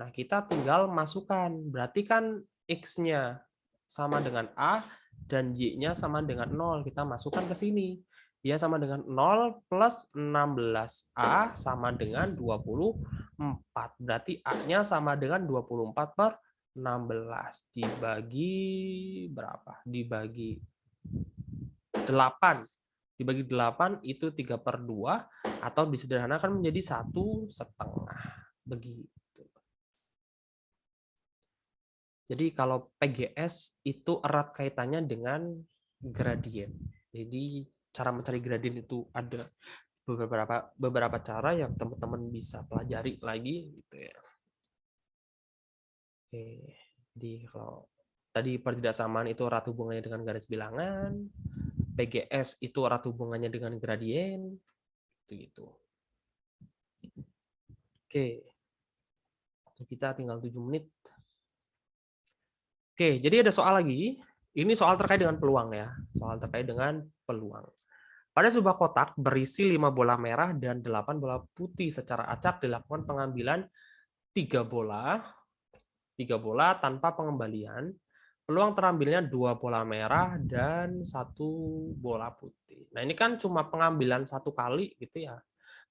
S1: Nah, kita tinggal masukkan. Berarti kan X-nya sama dengan A dan Y-nya sama dengan 0. Kita masukkan ke sini. Y sama dengan 0 plus 16A sama dengan 24. Berarti A-nya sama dengan 24 per 16 dibagi berapa? Dibagi 8. Dibagi 8 itu 3/2 atau disederhanakan menjadi 1/2. Begitu. Jadi kalau PGS itu erat kaitannya dengan gradien. Jadi cara mencari gradien itu ada beberapa cara yang teman-teman bisa pelajari lagi gitu ya. Oke, jadi kalau tadi pertidaksamaan itu erat hubungannya dengan garis bilangan, PGS itu erat hubungannya dengan gradien, gitu. Oke, kita tinggal 7 menit. Oke, jadi ada soal lagi. Ini soal terkait dengan peluang ya, soal terkait dengan peluang. Pada sebuah kotak berisi 5 bola merah dan 8 bola putih secara acak dilakukan pengambilan 3 bola tanpa pengembalian. Peluang terambilnya 2 bola merah dan 1 bola putih. Nah, ini kan cuma pengambilan 1 kali gitu ya.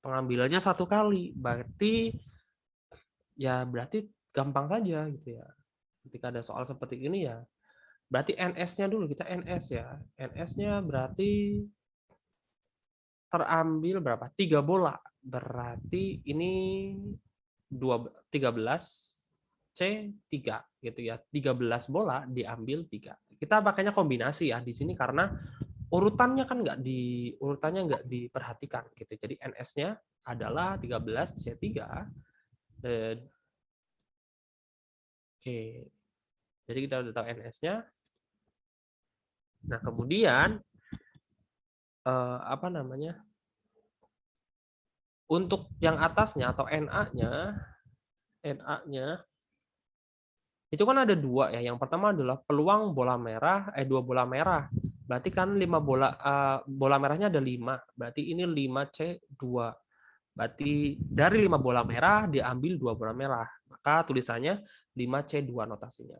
S1: Pengambilannya 1 kali. Berarti gampang saja gitu ya. Ketika ada soal seperti ini ya. Berarti NS-nya dulu, kita NS ya. NS-nya berarti terambil berapa? 3 bola. Berarti ini 13 C3 gitu ya. 13 bola diambil 3. Kita pakainya kombinasi ya di sini karena urutannya kan nggak diperhatikan gitu. Jadi NS-nya adalah 13 C3. Oke. Jadi kita udah tahu NS-nya. Nah, kemudian untuk yang atasnya atau NA-nya itu kan ada 2 ya. Yang pertama adalah peluang bola merah, 2 bola merah. Berarti kan 5 bola merahnya ada 5. Berarti ini 5C2. Berarti dari 5 bola merah diambil 2 bola merah. Maka tulisannya 5C2 notasinya.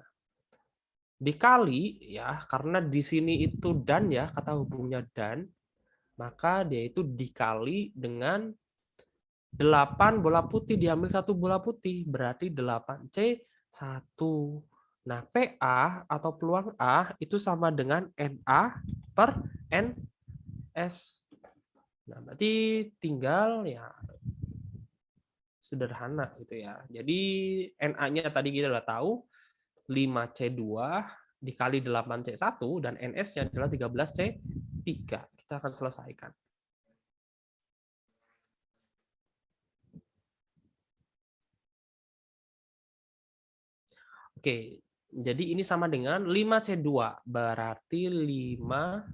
S1: Dikali ya, karena di sini itu dan ya, kata hubungnya dan, maka dia itu dikali dengan 8 bola putih, diambil 1 bola putih, berarti 8C1. Nah, PA atau peluang A itu sama dengan NA per NS. Nah, berarti tinggal ya sederhana gitu ya. Jadi NA-nya tadi kita udah tahu 5C2 dikali 8C1 dan NS-nya adalah 13C3. Kita akan selesaikan. Oke, jadi ini sama dengan 5C2, berarti 5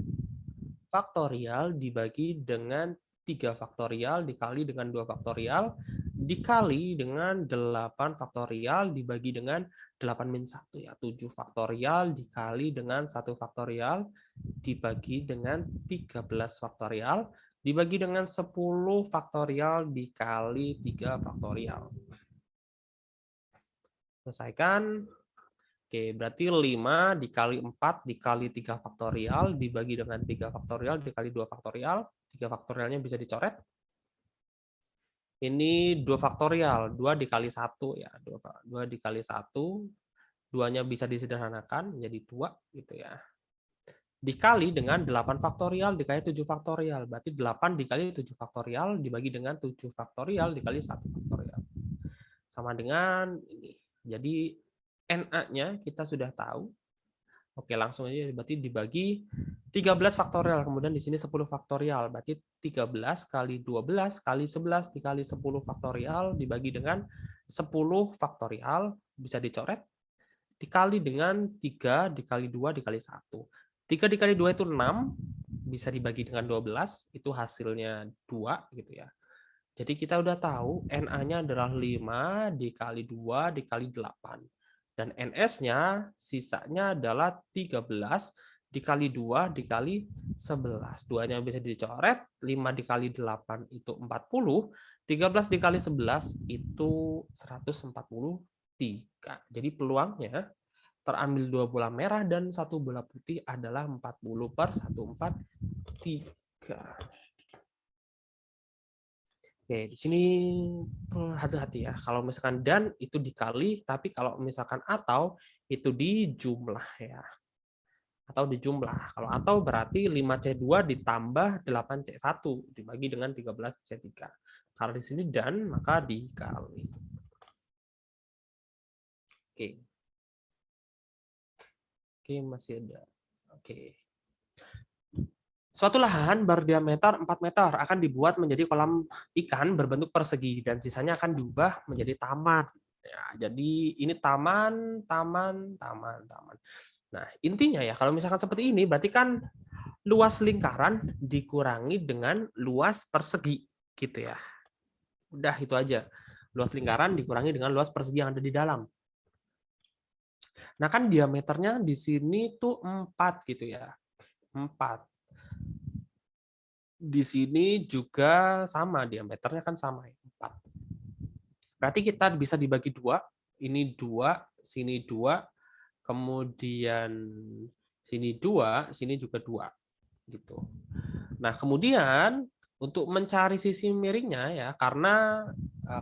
S1: faktorial dibagi dengan 3 faktorial dikali dengan 2 faktorial dikali dengan 8 faktorial dibagi dengan 8 min 1 ya. 7 faktorial dikali dengan 1 faktorial dibagi dengan 13 faktorial dibagi dengan 10 faktorial dikali 3 faktorial. Selesaikan. Oke, berarti 5 dikali 4 dikali 3 faktorial dibagi dengan 3 faktorial dikali 2 faktorial. 3 faktorialnya bisa dicoret. Ini 2 faktorial, 2 dikali 1 ya. 2 dikali 1, 2-nya bisa disederhanakan menjadi 2 gitu ya. Dikali dengan 8 faktorial dikali 7 faktorial. Berarti 8 dikali 7 faktorial dibagi dengan 7 faktorial dikali 1 faktorial. Sama dengan ini. Jadi NA-nya kita sudah tahu. Oke, langsung aja berarti dibagi 13 faktorial, kemudian di sini 10 faktorial. Berarti 13 kali 12 kali 11 dikali 10 faktorial dibagi dengan 10 faktorial, bisa dicoret, dikali dengan 3 dikali 2 dikali 1. 3 dikali 2 itu 6, bisa dibagi dengan 12, itu hasilnya 2 gitu ya. Jadi kita udah tahu NA-nya adalah 5 dikali 2 dikali 8. Dan NS-nya sisanya adalah 13 dikali 2 dikali 11. 2-nya bisa dicoret, 5 dikali 8 itu 40, 13 dikali 11 itu 143. Jadi peluangnya terambil 2 bola merah dan 1 bola putih adalah 40/143. Oke, di sini hati-hati ya. Kalau misalkan dan itu dikali, tapi kalau misalkan atau itu dijumlah ya. Atau dijumlah. Kalau atau berarti 5C2 ditambah 8C1 dibagi dengan 13C3. Kalau di sini dan maka dikali. Oke. Oke, masih ada. Oke. Suatu lahan berdiameter 4 meter akan dibuat menjadi kolam ikan berbentuk persegi dan sisanya akan diubah menjadi taman. Ya, jadi ini taman. Nah, intinya ya kalau misalkan seperti ini berarti kan luas lingkaran dikurangi dengan luas persegi gitu ya. Udah itu aja. Luas lingkaran dikurangi dengan luas persegi yang ada di dalam. Nah, kan diameternya di sini tuh 4 gitu ya. 4. Di sini juga sama, diameternya kan sama, 4. Berarti kita bisa dibagi 2, ini 2, sini 2, kemudian sini 2, sini juga 2. Gitu. Nah, kemudian untuk mencari sisi miringnya ya, karena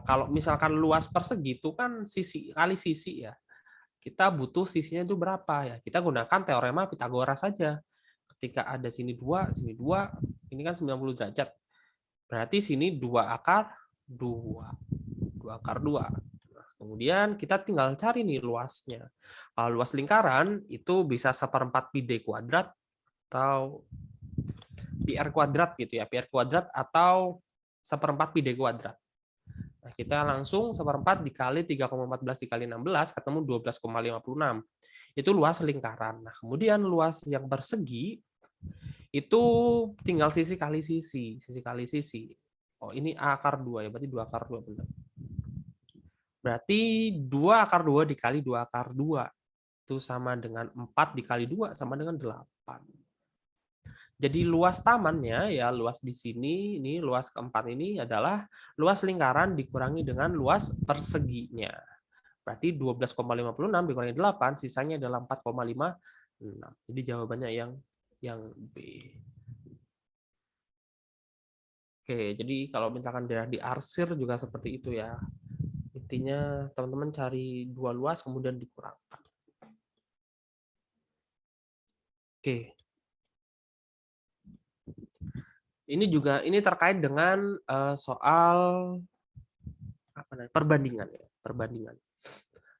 S1: kalau misalkan luas persegi itu kan sisi kali sisi ya. Kita butuh sisinya itu berapa ya? Kita gunakan teorema Pitagoras saja. Ketika ada sini 2, sini 2, ini kan 90 derajat. Berarti sini 2 akar 2. 2 akar 2. Nah, kemudian kita tinggal cari nih luasnya. Kalau luas lingkaran itu bisa 1/4 pi d kuadrat atau pi r kuadrat gitu ya. Pi r kuadrat atau 1/4 pi d kuadrat. Nah, kita langsung 1/4 dikali 3,14 dikali 16 ketemu 12,56. Itu luas lingkaran. Nah, kemudian luas yang persegi itu tinggal sisi kali sisi, Oh, ini A akar 2 ya, berarti 2 akar 2 benar. Berarti 2 akar 2 dikali 2 akar 2 itu sama dengan 4 dikali 2 sama dengan 8. Jadi luas tamannya ya luas di sini, ini luas keempat ini adalah luas lingkaran dikurangi dengan luas perseginya. Berarti 12,56 dikurangi 8 sisanya adalah 4,56. Jadi jawabannya yang B. Oke, jadi kalau misalkan daerah diarsir juga seperti itu ya. Intinya teman-teman cari 2 luas kemudian dikurangkan. Oke. Ini terkait dengan soal perbandingan ya, perbandingan.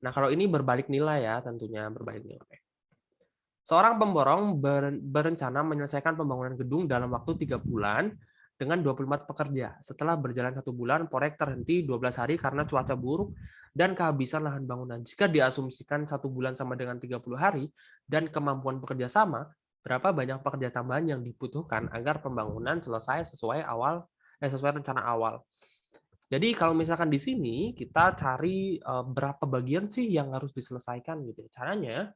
S1: Nah, kalau ini berbalik nilai ya, tentunya berbalik nilai. Seorang pemborong berencana menyelesaikan pembangunan gedung dalam waktu 3 bulan dengan 24 pekerja. Setelah berjalan 1 bulan, proyek terhenti 12 hari karena cuaca buruk dan kehabisan lahan bangunan. Jika diasumsikan 1 bulan sama dengan 30 hari dan kemampuan pekerja sama, berapa banyak pekerja tambahan yang dibutuhkan agar pembangunan selesai sesuai rencana awal? Jadi kalau misalkan di sini kita cari berapa bagian sih yang harus diselesaikan gitu. Caranya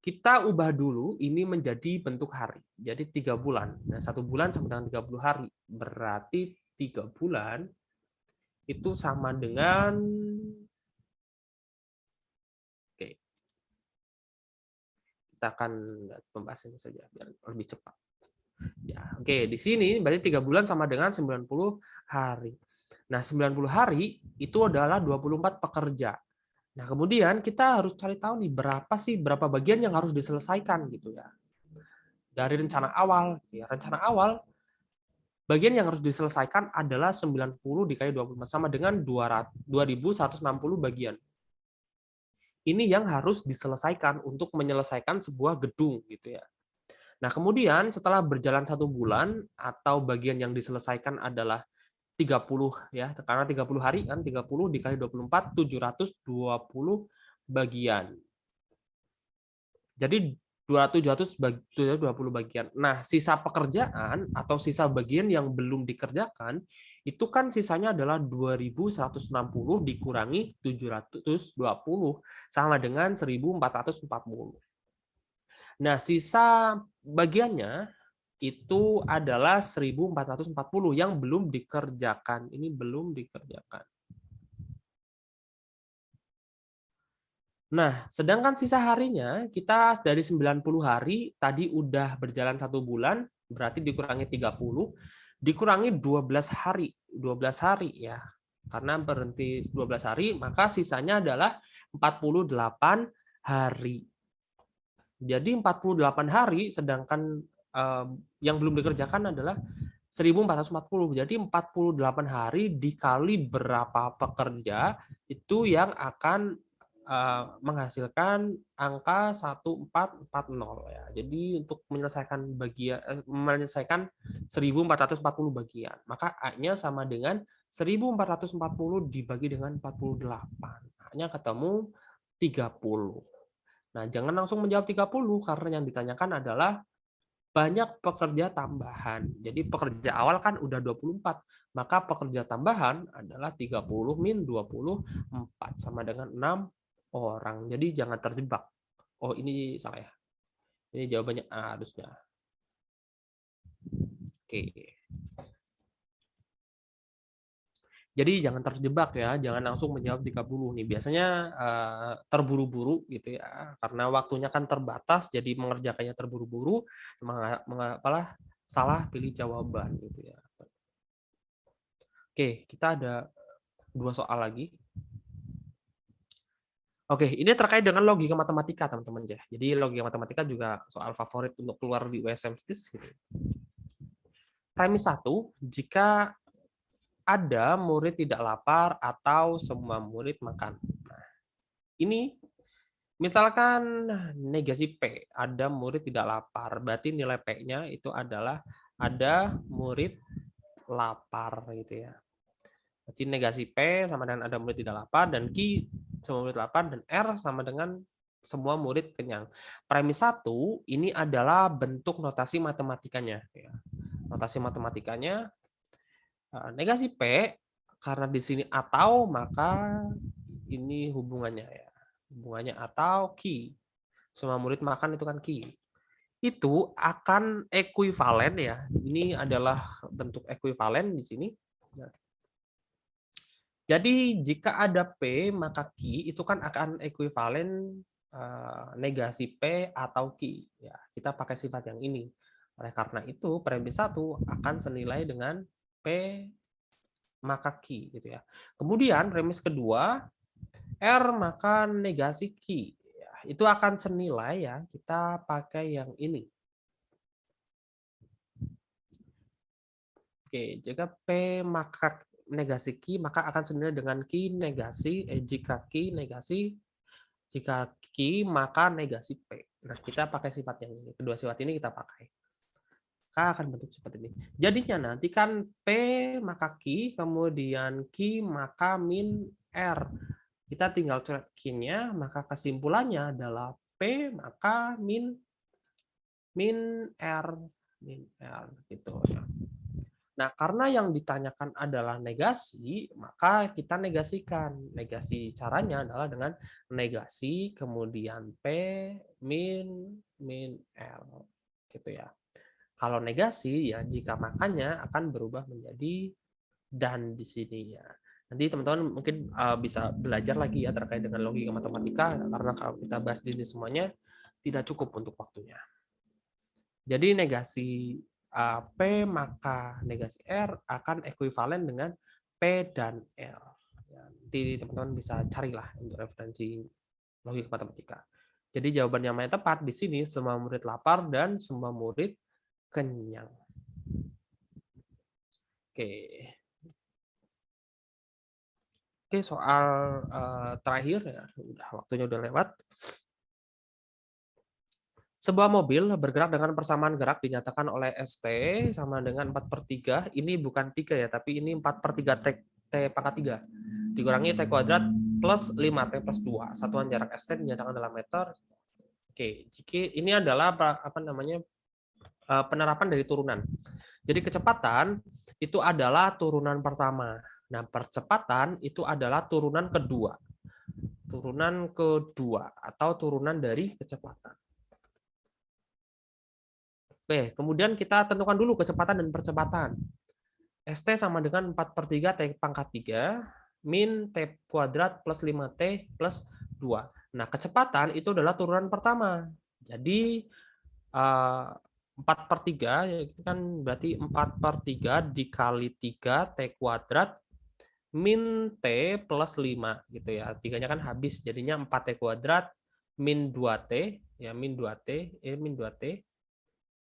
S1: kita ubah dulu ini menjadi bentuk hari. Jadi 3 bulan. Nah, 1 bulan sama dengan 30 hari. Berarti 3 bulan itu sama dengan oke, kita akan membahas ini saja biar lebih cepat. Ya, oke, di sini berarti 3 bulan sama dengan 90 hari. Nah, 90 hari itu adalah 24 pekerja. Nah, kemudian kita harus cari tahu nih berapa bagian yang harus diselesaikan gitu ya. Dari rencana awal, gitu ya. Rencana awal bagian yang harus diselesaikan adalah 90 dikali 24 sama dengan 2160 bagian. Ini yang harus diselesaikan untuk menyelesaikan sebuah gedung gitu ya. Nah, kemudian setelah berjalan 1 bulan atau bagian yang diselesaikan adalah 30 ya, karena 30 hari kan 30 dikali 24 720 bagian. Jadi 720 bagian. Nah, sisa pekerjaan atau sisa bagian yang belum dikerjakan itu kan sisanya adalah 2160 dikurangi 720 sama dengan 1440. Nah, sisa bagiannya itu adalah 1440 yang belum dikerjakan. Ini belum dikerjakan. Nah, sedangkan sisa harinya kita dari 90 hari tadi udah berjalan 1 bulan, berarti dikurangi 30, dikurangi 12 hari. 12 hari ya. Karena berhenti 12 hari, maka sisanya adalah 48 hari. Jadi 48 hari, sedangkan yang belum dikerjakan adalah 1440. Jadi 48 hari dikali berapa pekerja itu yang akan menghasilkan angka 1440 ya. Jadi untuk menyelesaikan 1440 bagian, maka A-nya sama dengan 1440 dibagi dengan 48. A-nya ketemu 30. Nah, jangan langsung menjawab 30 karena yang ditanyakan adalah banyak pekerja tambahan. Jadi pekerja awal kan udah 24, maka pekerja tambahan adalah 30 min 24 sama dengan 6 orang. Jadi jangan terjebak. Oh, ini salah ya. Ini jawabannya A harusnya. Oke. Jadi jangan terjebak ya, jangan langsung menjawab 30 nih. Biasanya terburu-buru gitu ya, karena waktunya kan terbatas, jadi mengerjakannya terburu-buru, salah pilih jawaban gitu ya. Oke, kita ada 2 soal lagi. Oke, ini terkait dengan logika matematika teman-teman ya. Jadi logika matematika juga soal favorit untuk keluar di USM STIS gitu. Premis 1, jika ada murid tidak lapar atau semua murid makan. Nah, ini misalkan negasi P, ada murid tidak lapar, berarti nilai P-nya itu adalah ada murid lapar gitu ya. Berarti negasi P sama dengan ada murid tidak lapar, dan Q semua murid lapar, dan R sama dengan semua murid kenyang. Premis 1 ini adalah bentuk notasi matematikanya. Notasi matematikanya negasi P, karena di sini atau, maka ini hubungannya ya. Hubungannya atau Q. Semua murid makan itu kan Q. Itu akan ekuivalen ya. Ini adalah bentuk ekuivalen di sini. Jadi jika ada P, maka Q itu kan akan ekuivalen negasi P atau Q. Ya, kita pakai sifat yang ini. Oleh karena itu, premis 1 akan senilai dengan P maka Q gitu ya. Kemudian premis kedua, R maka negasi Q. Ya, itu akan senilai ya, kita pakai yang ini. Oke, jika P maka negasi Q, maka akan senilai dengan Q negasi, jika Q negasi, jika Q maka negasi P. Nah, kita pakai sifat yang ini. Kedua sifat ini kita pakai. Akan bentuk seperti ini. Jadinya nanti kan P maka Q, kemudian Q maka min R. Kita tinggal coret Q-nya, maka kesimpulannya adalah P maka min R gitu ya. Nah, karena yang ditanyakan adalah negasi, maka kita negasikan. Negasi caranya adalah dengan negasi, kemudian P, min L. Gitu ya. Kalau negasi, ya jika makanya akan berubah menjadi dan di sini ya. Nanti teman-teman mungkin bisa belajar lagi ya terkait dengan logika matematika, karena kalau kita bahas di sini semuanya tidak cukup untuk waktunya. Jadi negasi P maka negasi R akan ekuivalen dengan P dan L. Ya, nanti teman-teman bisa carilah untuk referensi logika matematika. Jadi jawaban yang tepat di sini semua murid lapar dan semua murid kenyang. Oke. Oke, soal terakhir ya, waktunya udah lewat. Sebuah mobil bergerak dengan persamaan gerak dinyatakan oleh ST sama dengan 4/3. Ini bukan 3 ya, tapi ini 4/3 T pangkat 3. Dikurangi T kuadrat plus 5T plus 2. Satuan jarak ST dinyatakan dalam meter. Oke, jika ini adalah apa namanya penerapan dari turunan. Jadi kecepatan itu adalah turunan pertama. Nah, percepatan itu adalah turunan kedua. Turunan kedua atau turunan dari kecepatan. Oke, kemudian kita tentukan dulu kecepatan dan percepatan. ST sama dengan 4/3 T pangkat 3 min T kuadrat plus 5T plus 2. Nah, kecepatan itu adalah turunan pertama. Jadi 4/3 ya, kan berarti 4/3 dikali 3 T kuadrat min T plus 5 gitu ya. Tiganya kan habis, jadinya 4T kuadrat min 2T ya, min 2T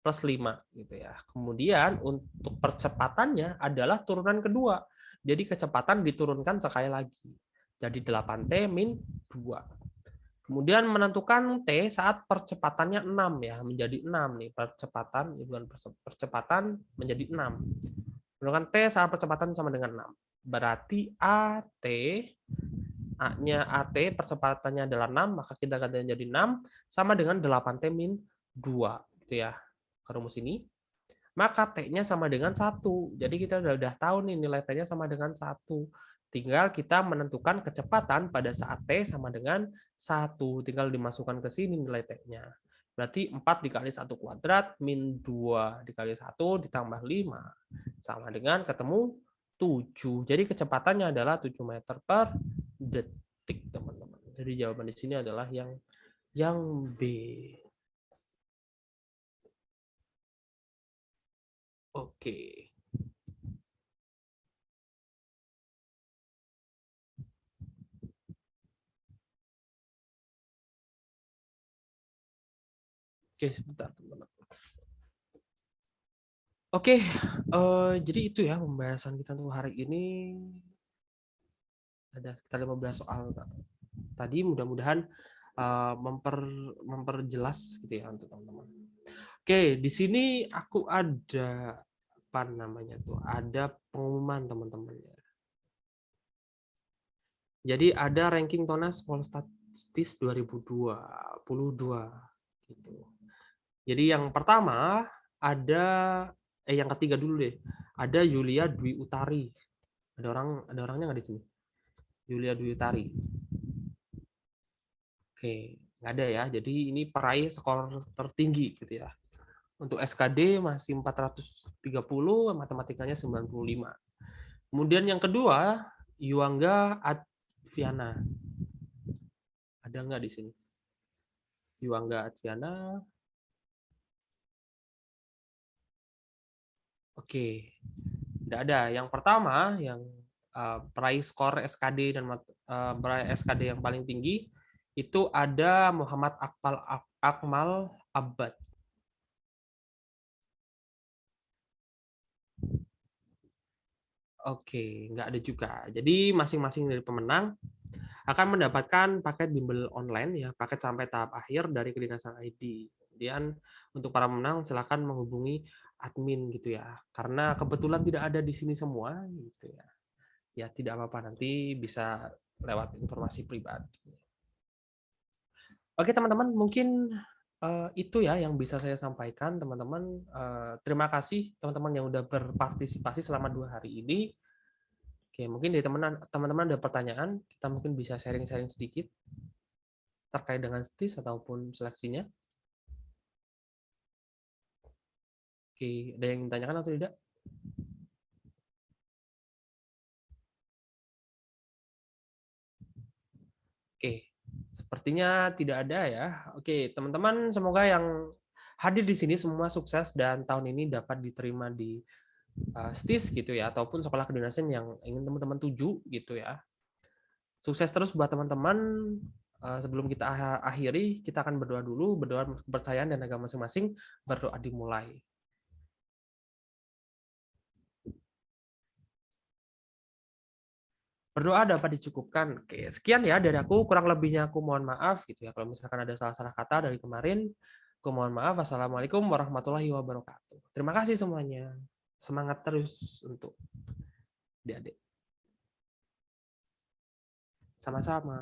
S1: plus 5 gitu ya. Kemudian untuk percepatannya adalah turunan kedua. Jadi kecepatan diturunkan sekali lagi. Jadi 8T min 2. Kemudian menentukan T saat percepatannya 6 ya, menjadi 6 nih percepatan, bukan percepatan menjadi 6. Menentukan T saat percepatan sama dengan 6. Berarti AT A-nya AT percepatannya adalah 6, maka kita ganti jadi 6 sama dengan 8T min 2 gitu ya. Ke rumus ini, maka T-nya sama dengan 1. Jadi kita udah tahu nih nilai T-nya sama dengan 1. Tinggal kita menentukan kecepatan pada saat T sama dengan 1. Tinggal dimasukkan ke sini nilai T-nya. Berarti 4 dikali 1 kuadrat min 2 dikali 1 ditambah 5. Sama dengan ketemu 7. Jadi kecepatannya adalah 7 meter per detik, teman-teman. Jadi jawaban di sini adalah yang B. Oke. Oke, sebentar teman-teman. Oke, jadi itu ya pembahasan kita untuk hari ini. Ada sekitar 15 soal tadi, mudah-mudahan memperjelas gitu ya untuk teman-teman. Oke, di sini aku ada apa namanya tuh? Ada pengumuman teman-teman ya. Jadi ada ranking Tonas Polstatis 2022 gitu. Jadi yang pertama ada yang ketiga dulu deh. Ada Yulia Dwi Utari. Ada orangnya nggak di sini? Yulia Dwi Utari. Oke, nggak ada ya. Jadi ini peraih skor tertinggi gitu ya. Untuk SKD masih 430, matematikanya 95. Kemudian yang kedua, Yuangga Adviana. Ada nggak di sini? Yuangga Adviana. Oke, tidak ada. Yang pertama, yang peraih skor SKD dan peraih SKD yang paling tinggi itu ada Muhammad Akmal Abad. Oke, nggak ada juga. Jadi masing-masing dari pemenang akan mendapatkan paket bimbel online ya, paket sampai tahap akhir dari Kedinasan ID. Kemudian untuk para pemenang silakan menghubungi admin gitu ya. Karena kebetulan tidak ada di sini semua gitu ya. Ya tidak apa-apa, nanti bisa lewat informasi pribadi. Oke teman-teman, mungkin itu ya yang bisa saya sampaikan, teman-teman. Terima kasih teman-teman yang udah berpartisipasi selama 2 hari ini. Oke, mungkin dari teman-teman ada pertanyaan, kita mungkin bisa sharing-sharing sedikit terkait dengan STIS ataupun seleksinya. Oke, ada yang ditanyakan atau tidak? Oke, sepertinya tidak ada ya. Oke, teman-teman, semoga yang hadir di sini semua sukses dan tahun ini dapat diterima di STIS gitu ya, ataupun sekolah kedinasan yang ingin teman-teman tuju gitu ya. Sukses terus buat teman-teman. Sebelum kita akhiri, kita akan berdoa dulu, berdoa kepercayaan dan agama masing-masing, berdoa dimulai. Berdoa dapat dicukupkan. Oke, sekian ya dari aku. Kurang lebihnya aku mohon maaf gitu ya. Kalau misalkan ada salah-salah kata dari kemarin, aku mohon maaf. Wassalamualaikum warahmatullahi wabarakatuh. Terima kasih semuanya. Semangat terus untuk adik-adik. Sama-sama.